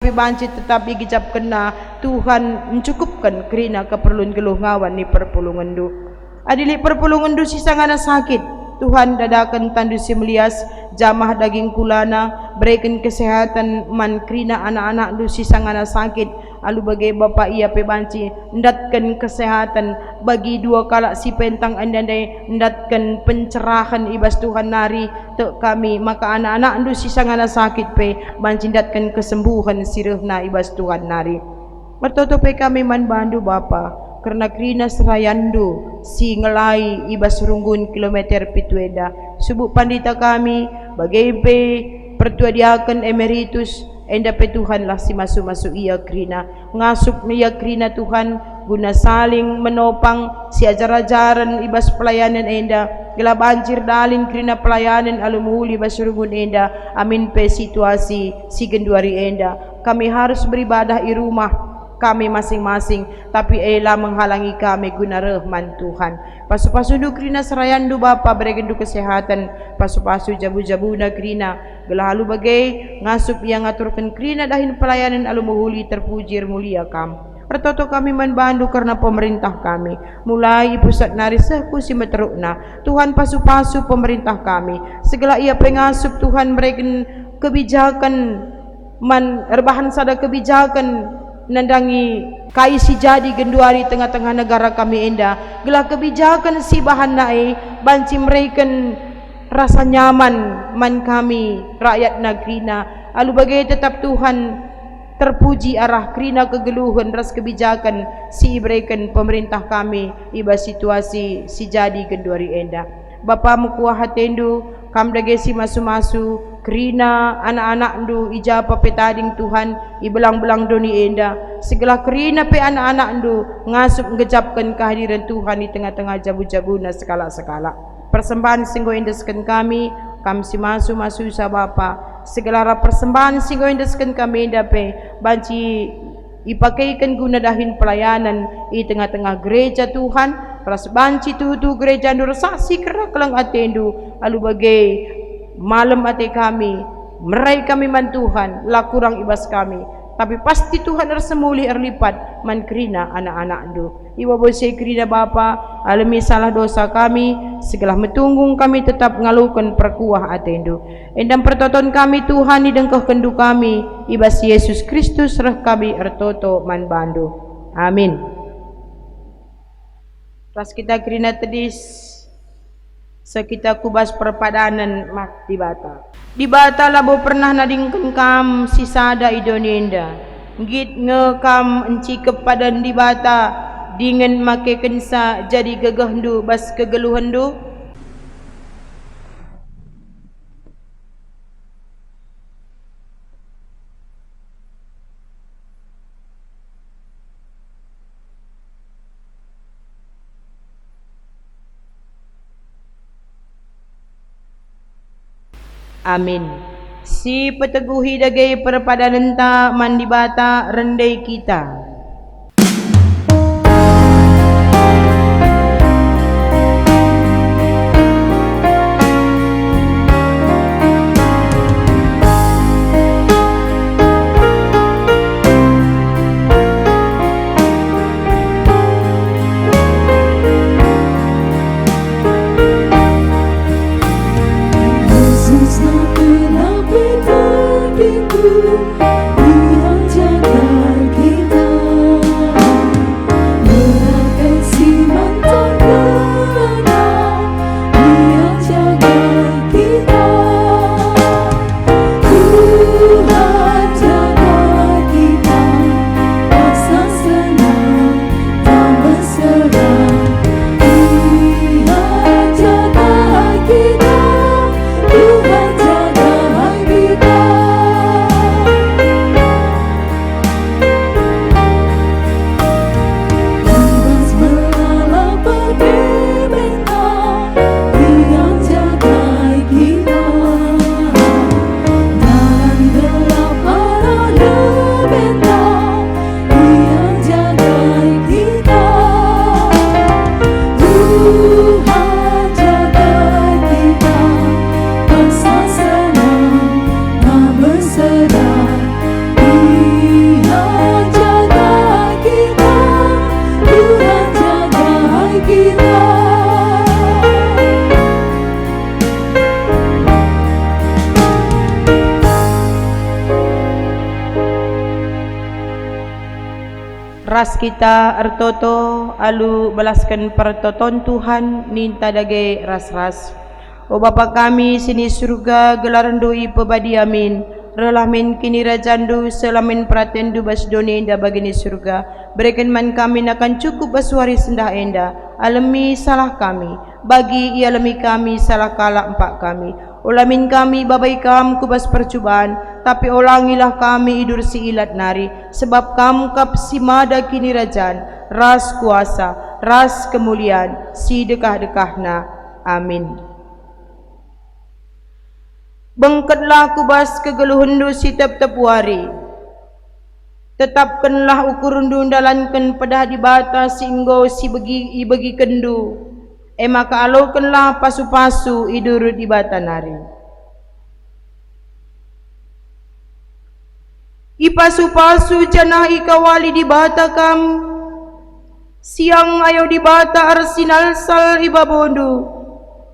banci tetap digijap kena Tuhan mencukupkan kerina keperluan geluh ngawan di perpulungan du. Adili perpulungan du sisa ngana sakit, Tuhan dadakan tandu si melias jamah daging kulana, berikan kesehatan man krina anak-anak lu si sangana sakit, alu bagai bapa ia pebanci, ndatkan kesehatan bagi dua kalak si pentang andai, ndatkan pencerahan ibas Tuhan nari tek kami, maka anak-anak lu si sangana sakit pe banci ndatkan kesembuhan sirehna ibas Tuhan nari. Bertoto pe kami man bandu bapa, karena krina serayandu si ngelai ibas runggun kilometer pitueda subuh pandita kami bagai pe pertua diaken emeritus enda pe Tuhan lah si masuk-masuk ia krina ngasup ia krina Tuhan guna saling menopang si ajar-ajaran ibas pelayanan enda gila banjir dalin krina pelayanan alumuhuli ibas runggun enda amin pe situasi si genduari enda kami harus beribadah di rumah kami masing-masing, tapi elah menghalangi kami guna rahman Tuhan. Pasu-pasu du krina serayandu bapa berikan du kesehatan, pasu-pasu jabu-jabu na krina gelahalu bagai ngasup yang ngaturkan krina dahin pelayanan alumuhuli terpuji mulia kam. Pertoto kami membantu karena pemerintah kami mulai pusat nari sekusi meterukna Tuhan pasu-pasu pemerintah kami segala ia pengasup Tuhan berikan kebijakan man erbahan sada kebijakan nandangi kai si jadi genduari tengah-tengah negara kami enda gelah kebijakan si bahan nae banci mereken rasa nyaman man kami rakyat nagrina alu bagai tetap Tuhan terpuji arah krina kegeluhan ras kebijakan si ibrekan pemerintah kami iba situasi si jadi genduari enda bapa mukuah hatendu kam dagesi masu-masu krina anak-anak ndu ijapa petading Tuhan ibelang-belang doni enda segala krina pe anak-anak ndu ngasup ngejapkan kehadiran Tuhan di tengah-tengah jabu-jabuna sekala-sekala persembahan singgo endeskan kami si masu-masu sa bapa segala persembahan singgo endeskan kami enda pe banci ipakaikan guna dahin pelayanan di tengah-tengah gereja Tuhan ras banci tu gereja ndur saksi kerak lang atendu alu bagai malam ate kami merai kami man Tuhan lah kurang ibas kami tapi pasti Tuhan ersemuli erlipat man krina anak-anak ndu iwa bose krina bapa alami salah dosa kami segala metunggung kami tetap ngalukan perkuah atendu endam pertoton kami Tuhan didengkah kendu kami ibas Yesus Kristus reh kami ertoto man bandu amin. Pas kita krina tedis sekita kubas perpadanan mak di bata. Di bata labo pernah nadingkan kam si sada idonienda. Git ngekam enci kepadan di bata dengan make kensa jadi gegahdu bas kegeluhandu. Amin. Si peteguhi dagai perpadanan ta mandi bata rendai kita. Dia jaga kita. ras kita ertoto alu balaskan pertoton Tuhan ninta dage ras-ras. O Bapa kami sini surga gelaran doi pebadi amin. Relamin kini rajandu selamin pratendu basdoni indah bagini surga. Berikan man kami akan cukup basuari sendah endah. Alami salah kami, bagi alami kami salah kala empat kami. Ulamin kami babai kam kubas percubaan, tapi ulangilah kami idur si ilat nari. Sebab kamu kap si mada kini rajan, ras kuasa, ras kemuliaan, si dekah-dekahna. Amin. Bengkatlah kubas kegeluhundu si tep-tep wari. Tetapkanlah ukurundu dalankan pedah di bata singgo si bagi kendu. Maka alokanlah pasu-pasu idur di bata nari. Ipasu-pasu janah ikawali di bata kam. Siang ayo di bata arsinal sal ibabondu.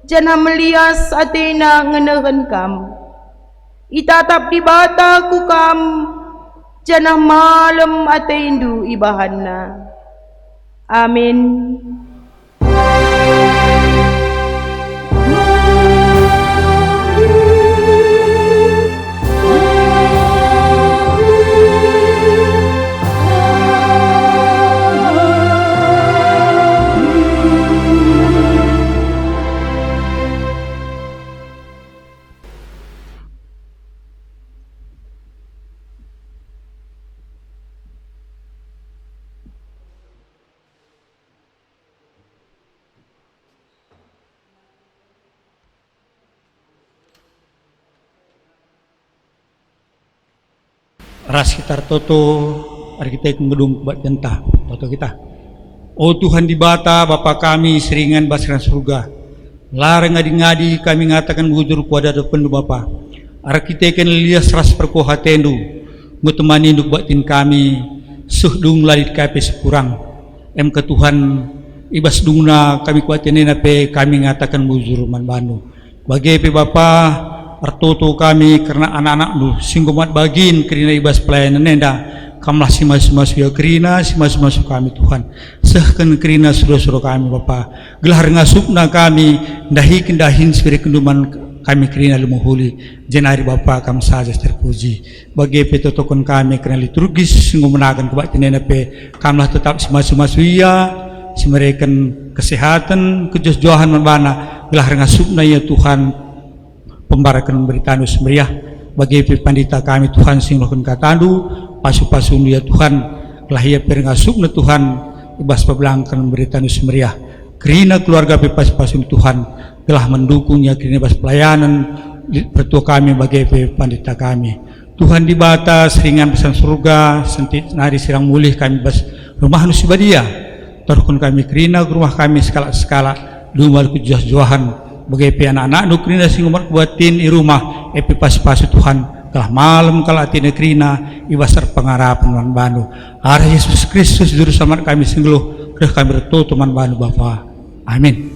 Janah melias Athena ngenehan kam. Itatap di bata ku kam. Janah malam Athendu ibahanna. Amin. Ras kita toto arkitek gedung buat jentah toto kita. O Tuhan di bata Bapa kami seringan basiran surga. Larang ngadi-ngadi kami ngatakan bujur kuada depan Bapa. Arkiteken lias ras perkoha tendu. Mutemani nduk batin kami suhdung ladit kape sekurang. Ke Tuhan ibas dungna kami kuatinena pe kami ngatakan bujur man banu. Bagi pe Bapa artoto kami karena anak-anak lu singgomat bagin kerina ibas pelayanan nenda kamlah si mas-mas ya kerina si mas-mas kami Tuhan sehkan kerina suruh-suruh kami Bapa gelar ngasupna kami dahikin dahin spirit kenduman kami kerina lumuhuli jenari Bapa kami saja terpuji bagi petotokon kami kerana liturgis singgomenakan kebatinena pe kamlah tetap si mas-mas ya si mereka kesehatan kejos-johan manbana gelar ngasupna ya Tuhan pembarakan beritanu semeriah bagi pandita kami Tuhan sing lokon katandu pasu-pasu ya Tuhan lahir peringasukna Tuhan ibas pabelangkan beritanu semeriah kerina keluarga pasu-pasu Tuhan telah mendukungnya kerina ibas pelayanan pertua kami bagi pandita kami Tuhan di bata seringan pesan surga sentit nari sirang mulih kami bas rumah nusibadia terkun kami kerina rumah kami skala-skala dumal kujah-johan bagi anak-anak nukrina sing umat buatin di rumah epi pas-pas Tuhan kalah malam kalah atina krina ibasar pengarapan man banu arah Yesus Kristus juru selamat kami singluh kami bertutup man banu Bapa amin.